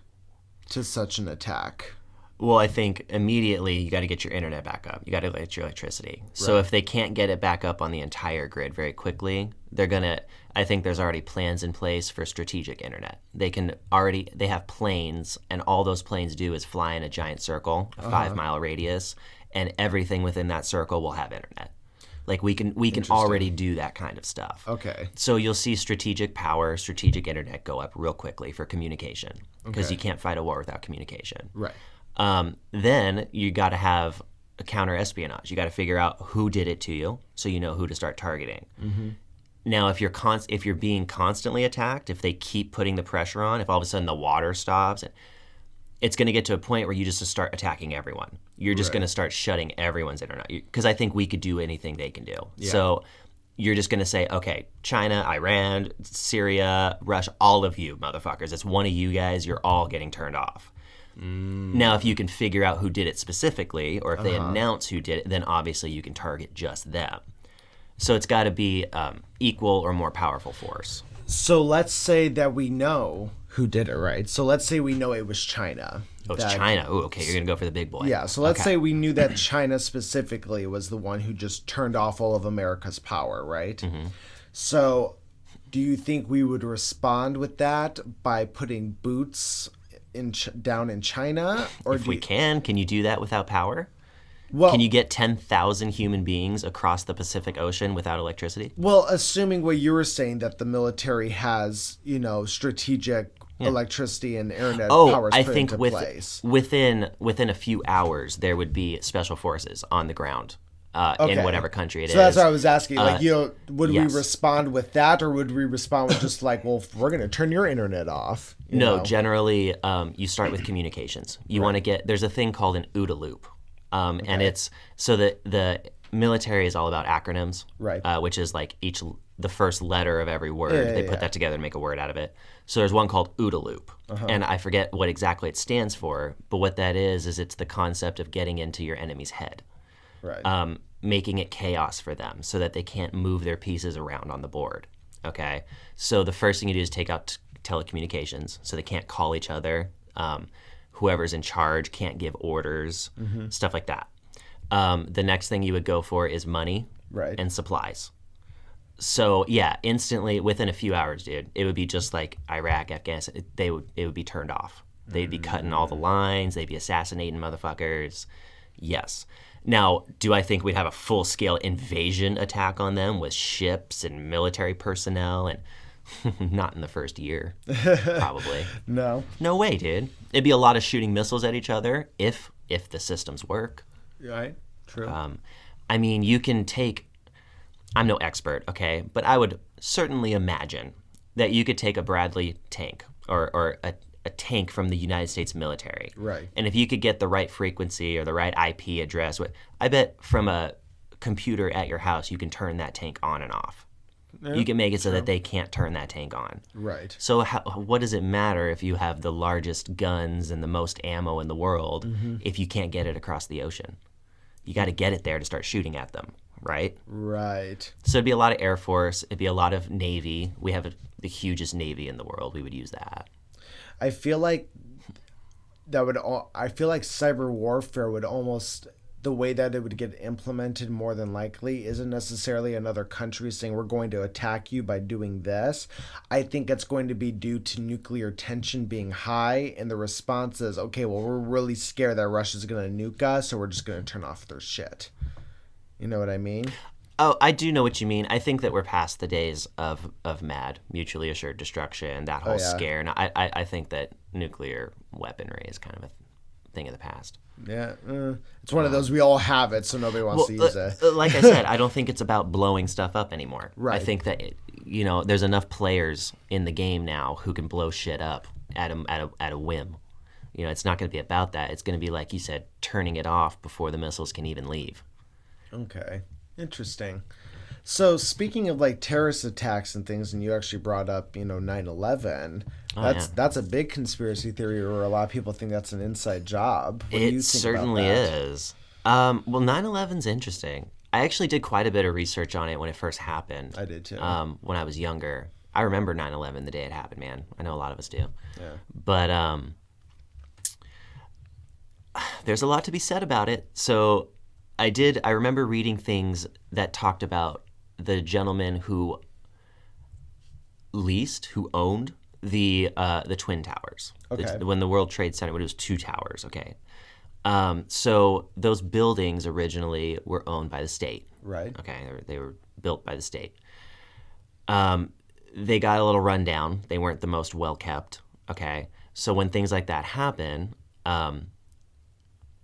to such an attack? Well, I think immediately you got to get your internet back up. You got to get your electricity. So if they can't get it back up on the entire grid very quickly, they're going to, I think there's already plans in place for strategic internet. They have planes, and all those planes do is fly in a giant circle, a 5-mile radius, and everything within that circle will have internet. Like we can already do that kind of stuff. Okay. So you'll see strategic power, strategic internet go up real quickly for communication, because you can't fight a war without communication. Right. Then you got to have a counter espionage. You got to figure out who did it to you, so you know who to start targeting. Now, if you're being constantly attacked, if they keep putting the pressure on, if all of a sudden the water stops, it's going to get to a point where you just start attacking everyone. You're just going to start shutting everyone's internet, because I think we could do anything they can do. Yeah. So you're just going to say, okay, China, Iran, Syria, Russia, all of you motherfuckers, it's one of you guys, you're all getting turned off. Now, if you can figure out who did it specifically, or if they announce who did it, then obviously you can target just them. So it's got to be equal or more powerful force. So let's say that we know who did it, right? So let's say we know it was China. Oh, it's China. Oh, okay, you're going to go for the big boy. Yeah, so let's say we knew that China specifically was the one who just turned off all of America's power, right? So do you think we would respond with that by putting boots down in China? Or if we can you do that without power? Well, can you get 10,000 human beings across the Pacific Ocean without electricity? Well, assuming what you were saying, that the military has, strategic electricity and internet powers put into place. Within a few hours, there would be special forces on the ground in whatever country it is. So that's what I was asking. Would we respond with that, or would we respond with just like, well, we're going to turn your internet off? No, generally, you start with communications. You want to get, there's a thing called an OODA loop. And it's so that the military is all about acronyms, right? Which is like the first letter of every word. They put that together and make a word out of it. So there's one called OODA loop, and I forget what exactly it stands for. But what that is it's the concept of getting into your enemy's head, right? Making it chaos for them so that they can't move their pieces around on the board. Okay, so the first thing you do is take out telecommunications, so they can't call each other. Whoever's in charge can't give orders, stuff like that. The next thing you would go for is money and supplies. So yeah, instantly within a few hours, dude, it would be just like Iraq, Afghanistan. It would be turned off. They'd be cutting all the lines. They'd be assassinating motherfuckers. Yes. Now, do I think we'd have a full-scale invasion attack on them with ships and military personnel and not in the first year, probably. No way, dude. It'd be a lot of shooting missiles at each other if the systems work. Right. True. I mean, you can take. I'm no expert, okay, but I would certainly imagine that you could take a Bradley tank or a tank from the United States military, right? And if you could get the right frequency or the right IP address, I bet from a computer at your house you can turn that tank on and off. You can make it so that they can't turn that tank on. Right. So what does it matter if you have the largest guns and the most ammo in the world if you can't get it across the ocean? You got to get it there to start shooting at them, right? Right. So it'd be a lot of Air Force. It'd be a lot of Navy. We have the hugest Navy in the world. We would use that. I feel like cyber warfare would almost... the way that it would get implemented more than likely isn't necessarily another country saying we're going to attack you by doing this. I think it's going to be due to nuclear tension being high, and the response is, okay, well, we're really scared that Russia's going to nuke us, so we're just going to turn off their shit. You know what I mean? Oh, I do know what you mean. I think that we're past the days of MAD, mutually assured destruction, that whole scare. And I think that nuclear weaponry is kind of a thing of the past. Yeah, it's one of those, we all have it, so nobody wants to use it. Like I said, I don't think it's about blowing stuff up anymore. Right. I think that there's enough players in the game now who can blow shit up at a whim. It's not going to be about that. It's going to be, like you said, turning it off before the missiles can even leave. Okay, interesting. So speaking of like terrorist attacks and things, and you actually brought up 9/11. That's a big conspiracy theory, or a lot of people think that's an inside job. What do you think certainly about that? is. Well, 9/11's interesting. I actually did quite a bit of research on it when it first happened. I did too. When I was younger, I remember 9/11 the day it happened. Man, I know a lot of us do. Yeah. But there's a lot to be said about it. So I remember reading things that talked about the gentleman who owned the Twin Towers. Okay. When the World Trade Center, when it was 2 towers, okay? So those buildings originally were owned by the state. Right. Okay, they were built by the state. They got a little rundown. They weren't the most well kept. Okay, so when things like that happen,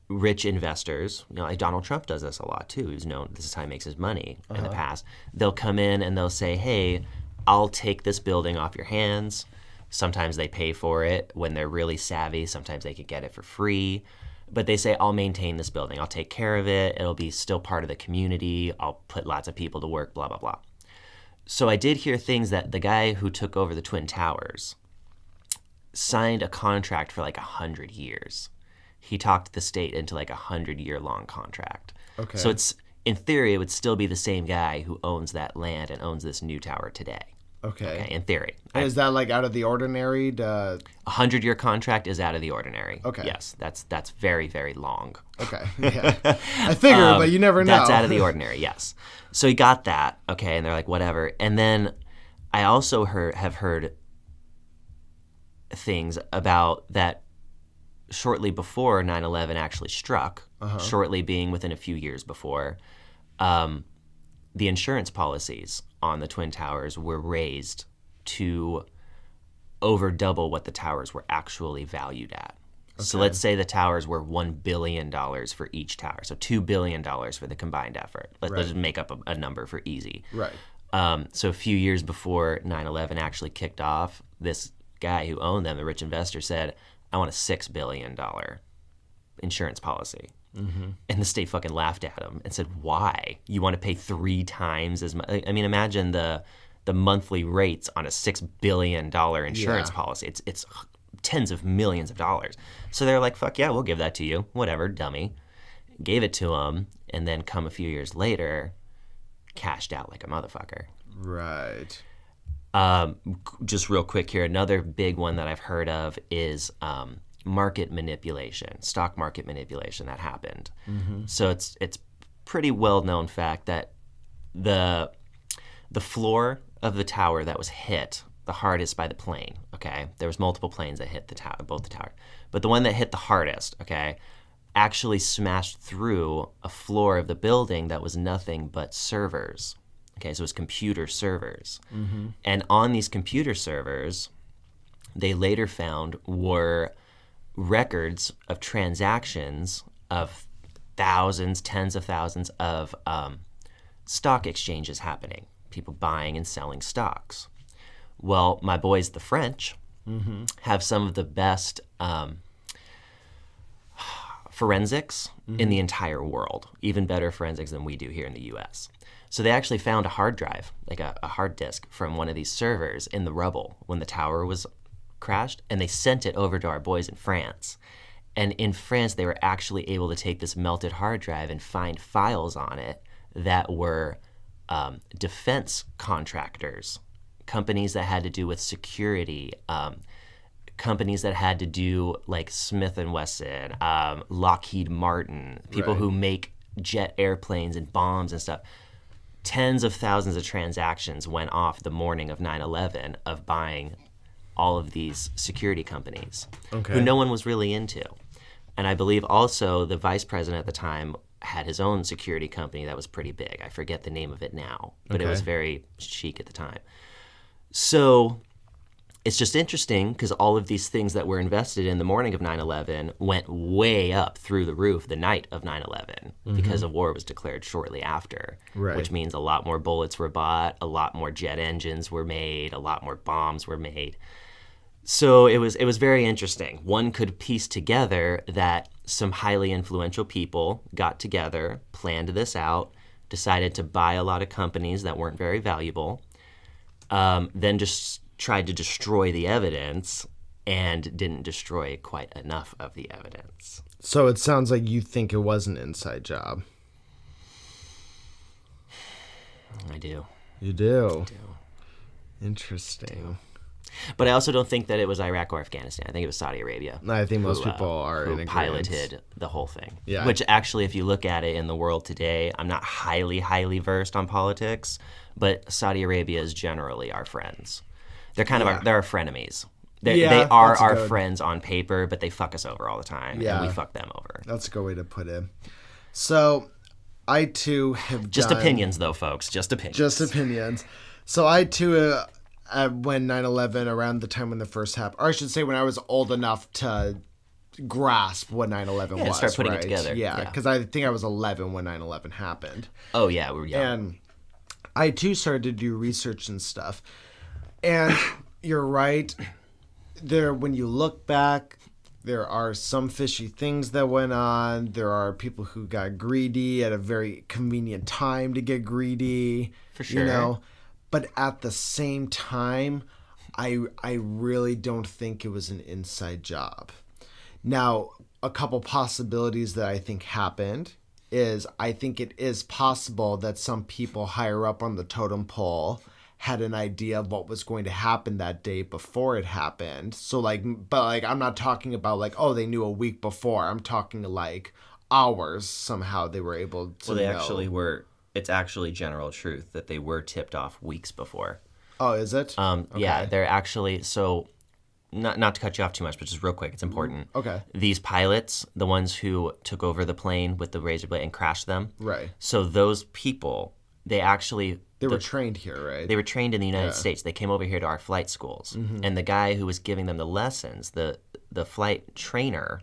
rich investors, like Donald Trump does this a lot too. He's known this is how he makes his money in the past. They'll come in and they'll say, "Hey, I'll take this building off your hands." Sometimes they pay for it when they're really savvy. Sometimes they could get it for free. But they say, I'll maintain this building. I'll take care of it. It'll be still part of the community. I'll put lots of people to work, blah, blah, blah. So I did hear things that the guy who took over the Twin Towers signed a contract for like 100 years. He talked the state into like 100-year-long contract. Okay. So in theory, it would still be the same guy who owns that land and owns this new tower today. Okay. In theory. And is that like out of the ordinary? 100-year contract is out of the ordinary. Okay. Yes, that's very, very long. Okay. Yeah. I figured, but you never know. That's out of the ordinary, yes. So he got that, okay, and they're like, whatever. And then I also have heard things about that shortly before 9/11 actually struck, shortly being within a few years before, the insurance policies on the Twin Towers were raised to over double what the towers were actually valued at. Okay. So let's say the towers were $1 billion for each tower, so $2 billion for the combined effort. Let's just make up a number for easy. Right. So a few years before 9/11 actually kicked off, this guy who owned them, the rich investor, said, I want a $6 billion insurance policy. Mm-hmm. And the state fucking laughed at him and said, why? You want to pay 3 times as much? I mean, imagine the monthly rates on a $6 billion insurance policy. It's tens of millions of dollars. So they're like, fuck yeah, we'll give that to you. Whatever, dummy. Gave it to him, and then come a few years later, cashed out like a motherfucker. Right. Just real quick here, another big one that I've heard of is market manipulation, stock market manipulation that happened. Mm-hmm. So it's pretty well known fact that the floor of the tower that was hit the hardest by the plane, okay, there was multiple planes that hit the tower, both the towers, but the one that hit the hardest, okay, actually smashed through a floor of the building that was nothing but servers. Okay, so it was computer servers. Mm-hmm. And on these computer servers, they later found were records of transactions of thousands, tens of thousands of stock exchanges happening, people buying and selling stocks. Well, my boys, the French, have some of the best forensics in the entire world, even better forensics than we do here in the U.S. So they actually found a hard drive, like a hard disk from one of these servers in the rubble when the tower was crashed, and they sent it over to our boys in France. And in France, they were actually able to take this melted hard drive and find files on it that were defense contractors, companies that had to do with security, companies that had to do like Smith & Wesson, Lockheed Martin, people who make jet airplanes and bombs and stuff. Tens of thousands of transactions went off the morning of 9/11 of buying all of these security companies who no one was really into. And I believe also the vice president at the time had his own security company that was pretty big. I forget the name of it now, but it was very chic at the time. So it's just interesting because all of these things that were invested in the morning of 9/11 went way up through the roof the night of 9/11 because a war was declared shortly after, which means a lot more bullets were bought, a lot more jet engines were made, a lot more bombs were made. So it was very interesting. One could piece together that some highly influential people got together, planned this out, decided to buy a lot of companies that weren't very valuable, then just tried to destroy the evidence and didn't destroy quite enough of the evidence. So it sounds like you think it was an inside job. I do. You do? I do. Interesting. But I also don't think that it was Iraq or Afghanistan. I think it was Saudi Arabia. I think most people are who in piloted the whole thing. Yeah. Which actually, if you look at it in the world today, I'm not highly versed on politics, but Saudi Arabia is generally our friends. They're kind of they're our frenemies. They are our friends on paper, but they fuck us over all the time, and we fuck them over. That's a good way to put it. So, I too have just opinions, though, folks. Just opinions. Just opinions. So I too, when 9/11, around the time when the first happened, or I should say, when I was old enough to grasp what 9/11 was, start putting it together. Yeah, because I think I was 11 when 9/11 happened. Oh yeah, we were young. And I too started to do research and stuff. And you're right. When you look back, there are some fishy things that went on. There are people who got greedy at a very convenient time to get greedy. For sure. You know? But at the same time, I really don't think it was an inside job. Now, a couple possibilities that I think happened is I think it is possible that some people higher up on the totem pole had an idea of what was going to happen that day before it happened. So but I'm not talking about they knew a week before. I'm talking hours somehow they were able to know. Well, they actually were. It's actually general truth that they were tipped off weeks before. Oh, is it? Okay. Yeah, they're actually, so not to cut you off too much, but just real quick, it's important. Okay. These pilots, the ones who took over the plane with the razor blade and crashed them. Right. So those people, they were trained here, right? They were trained in the United States. They came over here to our flight schools. Mm-hmm. And the guy who was giving them the lessons, the flight trainer,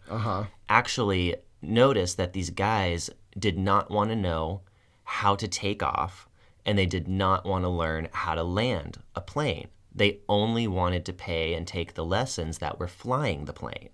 actually noticed that these guys did not want to know how to take off, and they did not want to learn how to land a plane. They only wanted to pay and take the lessons that were flying the plane.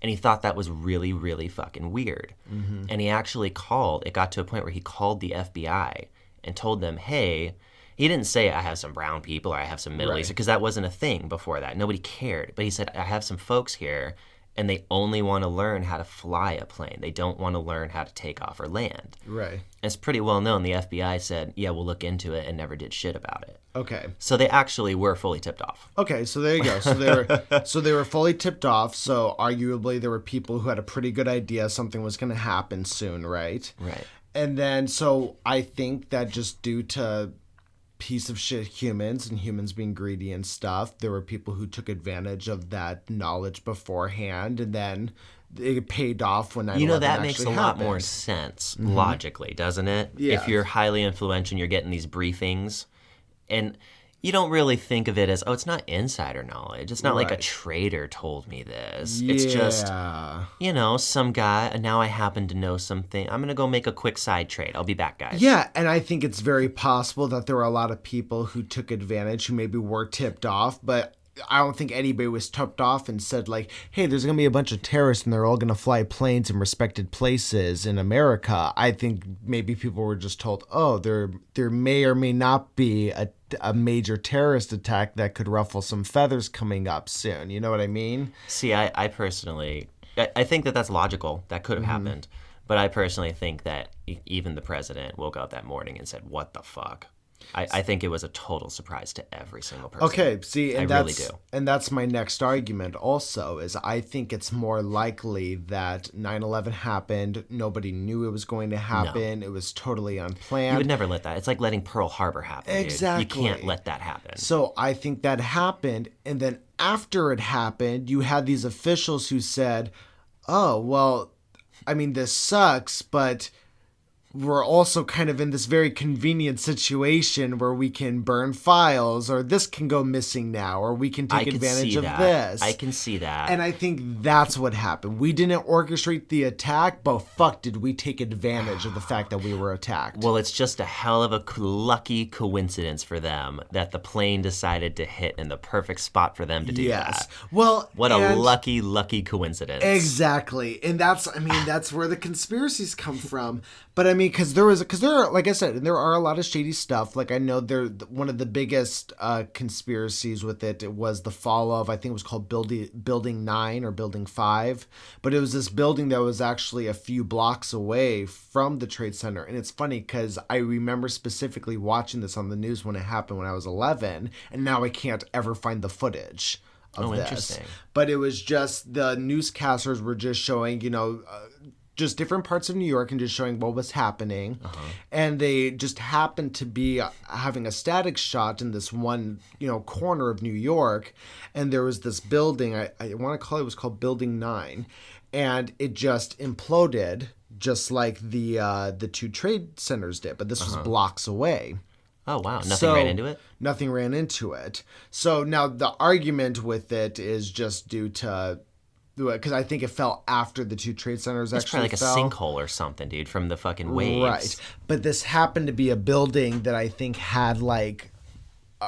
And he thought that was really, really fucking weird. Mm-hmm. And he actually it got to a point where he called the FBI and told them, hey, he didn't say I have some brown people or I have some Middle Eastern, because that wasn't a thing before that. Nobody cared. But he said, I have some folks here, and they only want to learn how to fly a plane. They don't want to learn how to take off or land. Right. And it's pretty well known. The FBI said, yeah, we'll look into it, and never did shit about it. Okay. So they actually were fully tipped off. Okay, so there you go. So they were fully tipped off. So arguably there were people who had a pretty good idea something was going to happen soon, right? Right. And then so I think that just due to piece of shit humans and humans being greedy and stuff, there were people who took advantage of that knowledge beforehand, and then it paid off when 9/11 that makes a lot more sense logically, doesn't it? Yeah. If you're highly influential, you're getting these briefings, and you don't really think of it as, it's not insider knowledge. It's not like a traitor told me this. Yeah. It's just, some guy, and now I happen to know something. I'm going to go make a quick side trade. I'll be back, guys. Yeah, and I think it's very possible that there were a lot of people who took advantage, who maybe were tipped off, but I don't think anybody was tipped off and said, hey, there's going to be a bunch of terrorists and they're all going to fly planes in respected places in America. I think maybe people were just told, there may or may not be a major terrorist attack that could ruffle some feathers coming up soon. You know what I mean? See, I personally, I think that that's logical. That could have happened. But I personally think that even the president woke up that morning and said, what the fuck? I think it was a total surprise to every single person. Okay, see, and I really do. And that's my next argument also, is I think it's more likely that 9/11 happened, nobody knew it was going to happen, it was totally unplanned. You would never let that. It's like letting Pearl Harbor happen, Exactly. Dude. You can't let that happen. So I think that happened, and then after it happened, you had these officials who said, this sucks, but we're also kind of in this very convenient situation where we can burn files, or this can go missing now, or we can take advantage of this. I can see that. And I think that's what happened. We didn't orchestrate the attack, but fuck, did we take advantage of the fact that we were attacked. Well, it's just a hell of a lucky coincidence for them that the plane decided to hit in the perfect spot for them to do that. Well, what a lucky coincidence. Exactly. And that's where the conspiracies come from. But funny because there are, like I said, there are a lot of shady stuff. Like I know one of the biggest conspiracies with it was the fall of, I think it was called Building 9 or Building 5, but it was this building that was actually a few blocks away from the Trade Center. And it's funny because I remember specifically watching this on the news when it happened when I was 11, and now I can't ever find the footage of this. Interesting. But it was just the newscasters were just showing, just different parts of New York and just showing what was happening. And they just happened to be having a static shot in this one, corner of New York. And there was this building, I want to call it was called Building 9. And it just imploded just like the two trade centers did. But this was blocks away. Oh, wow. Nothing ran into it? Nothing ran into it. So now the argument with it is just due to, because I think it fell after the two trade centers actually It's fell. probably like a sinkhole or something, dude, from the fucking waves. Right. But this happened to be a building that I think had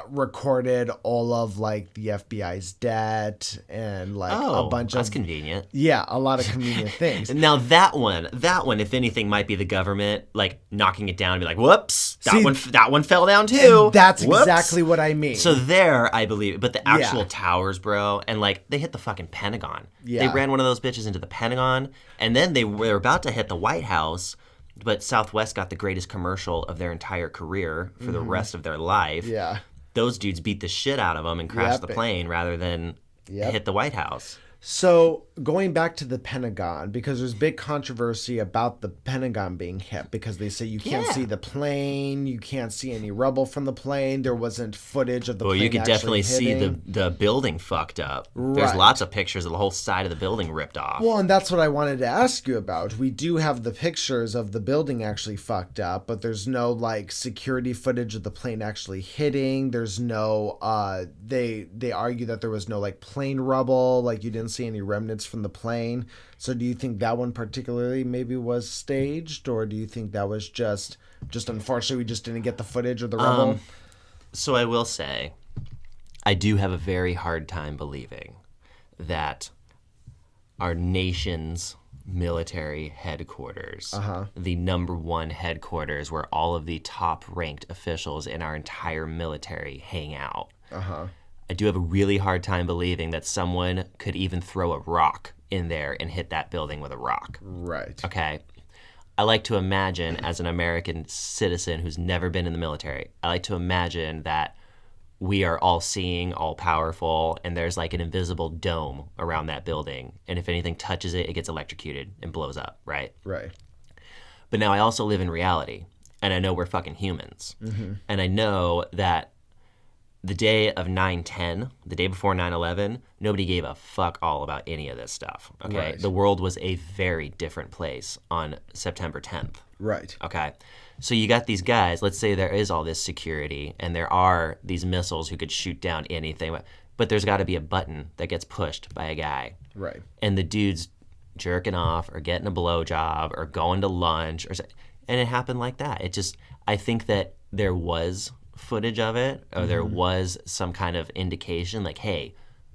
recorded all of like the FBI's debt and like a bunch that's of convenient. Yeah, a lot of convenient things. Now that one, if anything, might be the government like knocking it down and be like, "Whoops, that one fell down too." That's Whoops. exactly what I mean. So there, I believe it. But the actual towers, bro, and like they hit the fucking Pentagon. Yeah. They ran one of those bitches into the Pentagon, and then they were about to hit the White House. But Southwest got the greatest commercial of their entire career for the rest of their life. Yeah. Those dudes beat the shit out of them and crashed the plane rather than hit the White House. So going back to the Pentagon, because there's big controversy about the Pentagon being hit, because they say you can't see the plane, you can't see any rubble from the plane. There wasn't footage of the plane. Well, you could definitely see hitting. the building fucked up. Right. There's lots of pictures of the whole side of the building ripped off. Well, and that's what I wanted to ask you about. We do have the pictures of the building actually fucked up, but there's no like security footage of the plane actually hitting. There's no they argue that there was no like plane rubble, like you didn't see any remnants from the plane. So do you think that one particularly maybe was staged, or do you think that was just unfortunately we just didn't get the footage or the rubble? So I will say, I do have a very hard time believing that our nation's military headquarters, the number one headquarters where all of the top-ranked officials in our entire military hang out. I do have a really hard time believing that someone could even throw a rock in there and hit that building with a rock. Right. Okay. I like to imagine, as an American citizen who's never been in the military, I like to imagine that we are all seeing, all powerful, and there's like an invisible dome around that building. And if anything touches it, it gets electrocuted and blows up, right? Right. But now I also live in reality, and I know we're fucking humans. And I know that the day of 9/10, the day before 9/11, nobody gave a fuck all about any of this stuff, okay? Right. The world was a very different place on September 10th. Right. Okay. So you got these guys, let's say there is all this security and there are these missiles who could shoot down anything, but there's got to be a button that gets pushed by a guy. Right. And the dude's jerking off or getting a blowjob or going to lunch, and it happened like that. I think that there was footage of it, or there was some kind of indication like, hey,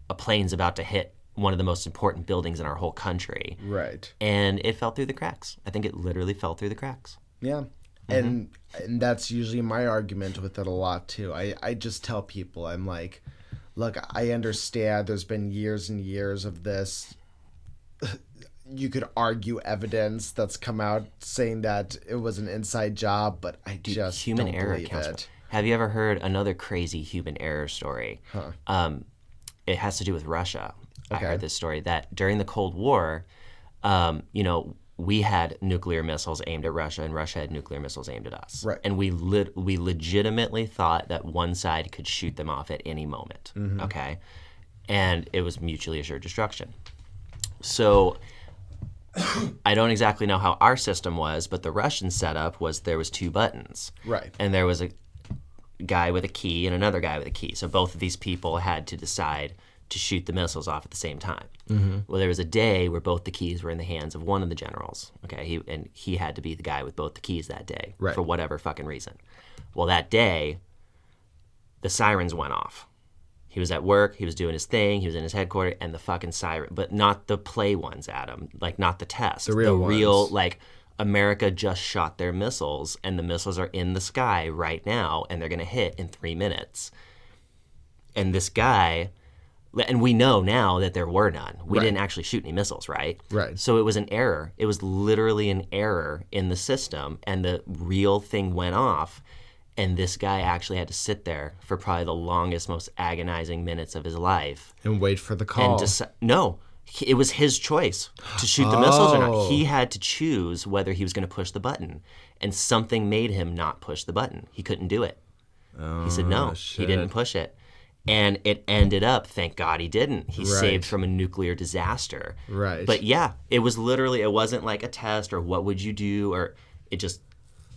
a plane's about to hit one of the most important buildings in our whole country. Right. And it fell through the cracks. I think it literally fell through the cracks. Yeah. And that's usually my argument with it a lot too. I just tell people, I'm like, look, I understand there's been years and years of this. You could argue evidence that's come out saying that it was an inside job, but I just human don't error believe counts. it. Have you ever heard another crazy human error story? It has to do with Russia. Okay. I heard this story that during the Cold War, we had nuclear missiles aimed at Russia, and Russia had nuclear missiles aimed at us. Right. And we legitimately thought that one side could shoot them off at any moment. Okay, and it was mutually assured destruction. So I don't exactly know how our system was, but the Russian setup was there was two buttons. Right. And there was a guy with a key and another guy with a key. So both of these people had to decide to shoot the missiles off at the same time. Well, there was a day where both the keys were in the hands of one of the generals. Okay, he had to be the guy with both the keys that day, right, for whatever fucking reason. Well, that day, the sirens went off. He was at work, he was doing his thing, he was in his headquarters, and the fucking siren, but not the play ones, Adam, like not the test. The real ones. Like America just shot their missiles, and the missiles are in the sky right now, and they're going to hit in 3 minutes. And this guy, and we know now that there were none. We didn't actually shoot any missiles, right? Right. So it was an error. It was literally an error in the system, and the real thing went off. And this guy actually had to sit there for probably the longest, most agonizing minutes of his life. And wait for the call. No, it was his choice to shoot the missiles or not. He had to choose whether he was going to push the button. And something made him not push the button. He couldn't do it. He said no, he didn't push it. And it ended up, thank God he didn't. He saved from a nuclear disaster. Right. But yeah, it was literally, it wasn't like a test or what would you do, or it just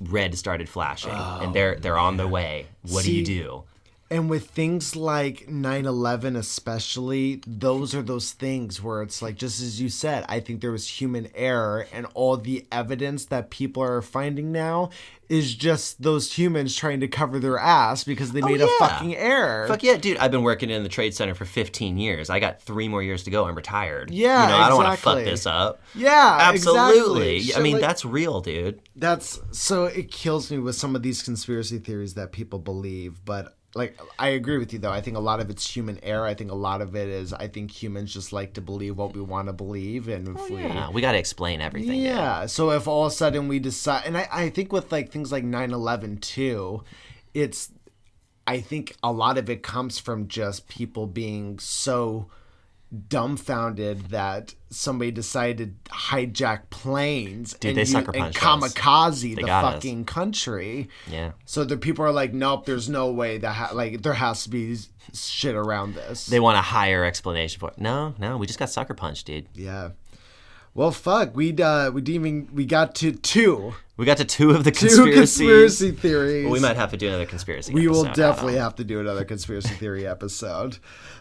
red started flashing and they're on their way. What do you do? And with things like 9/11 especially, those are those things where it's like, just as you said, I think there was human error, and all the evidence that people are finding now is just those humans trying to cover their ass because they made a fucking error. Fuck yeah, dude. I've been working in the Trade Center for 15 years. I got 3 more years to go. I'm retired. Yeah, you know, I don't want to fuck this up. Yeah, absolutely. Exactly. I mean, like, that's real, dude. That's so it kills me with some of these conspiracy theories that people believe, but like, I agree with you, though. I think a lot of it's human error. I think a lot of it is, I think humans just like to believe what we want to believe. And if we got to explain everything. Yeah. So if all of a sudden we decide, and I think with like things like 9/11 too, I think a lot of it comes from just people being so dumbfounded that somebody decided to hijack planes and kamikaze the fucking country. Yeah. So the people are like, nope, there's no way that there has to be shit around this. They want a higher explanation for it. No, we just got sucker punched, dude. Yeah. Well, fuck, we got to 2. We got to 2 of the 2 conspiracy theories. Well, we might have to do another conspiracy We episode. will definitely have to do another conspiracy theory episode.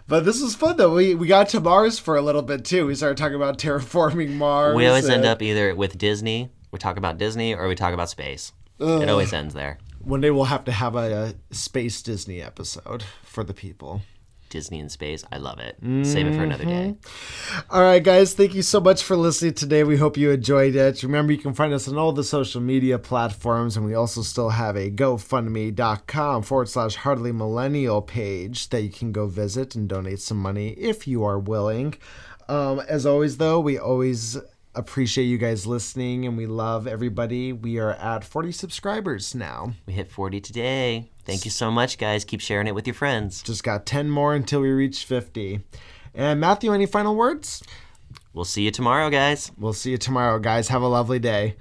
But this was fun, though. We got to Mars for a little bit, too. We started talking about terraforming Mars. We always end up either with Disney, we talk about Disney, or we talk about space. It always ends there. One day we'll have to have a space Disney episode for the people. Disney in space. I love it. Save it for another day. All right, guys. Thank you so much for listening today. We hope you enjoyed it. Remember, you can find us on all the social media platforms, and we also still have a GoFundMe.com/Hardly Millennial page that you can go visit and donate some money if you are willing. As always, though, we always appreciate you guys listening, and we love everybody. We are at 40 subscribers now. We hit 40 today. Thank you so much, guys. Keep sharing it with your friends. Just got 10 more until we reach 50. And Matthew, any final words? We'll see you tomorrow, guys. We'll see you tomorrow, guys. Have a lovely day.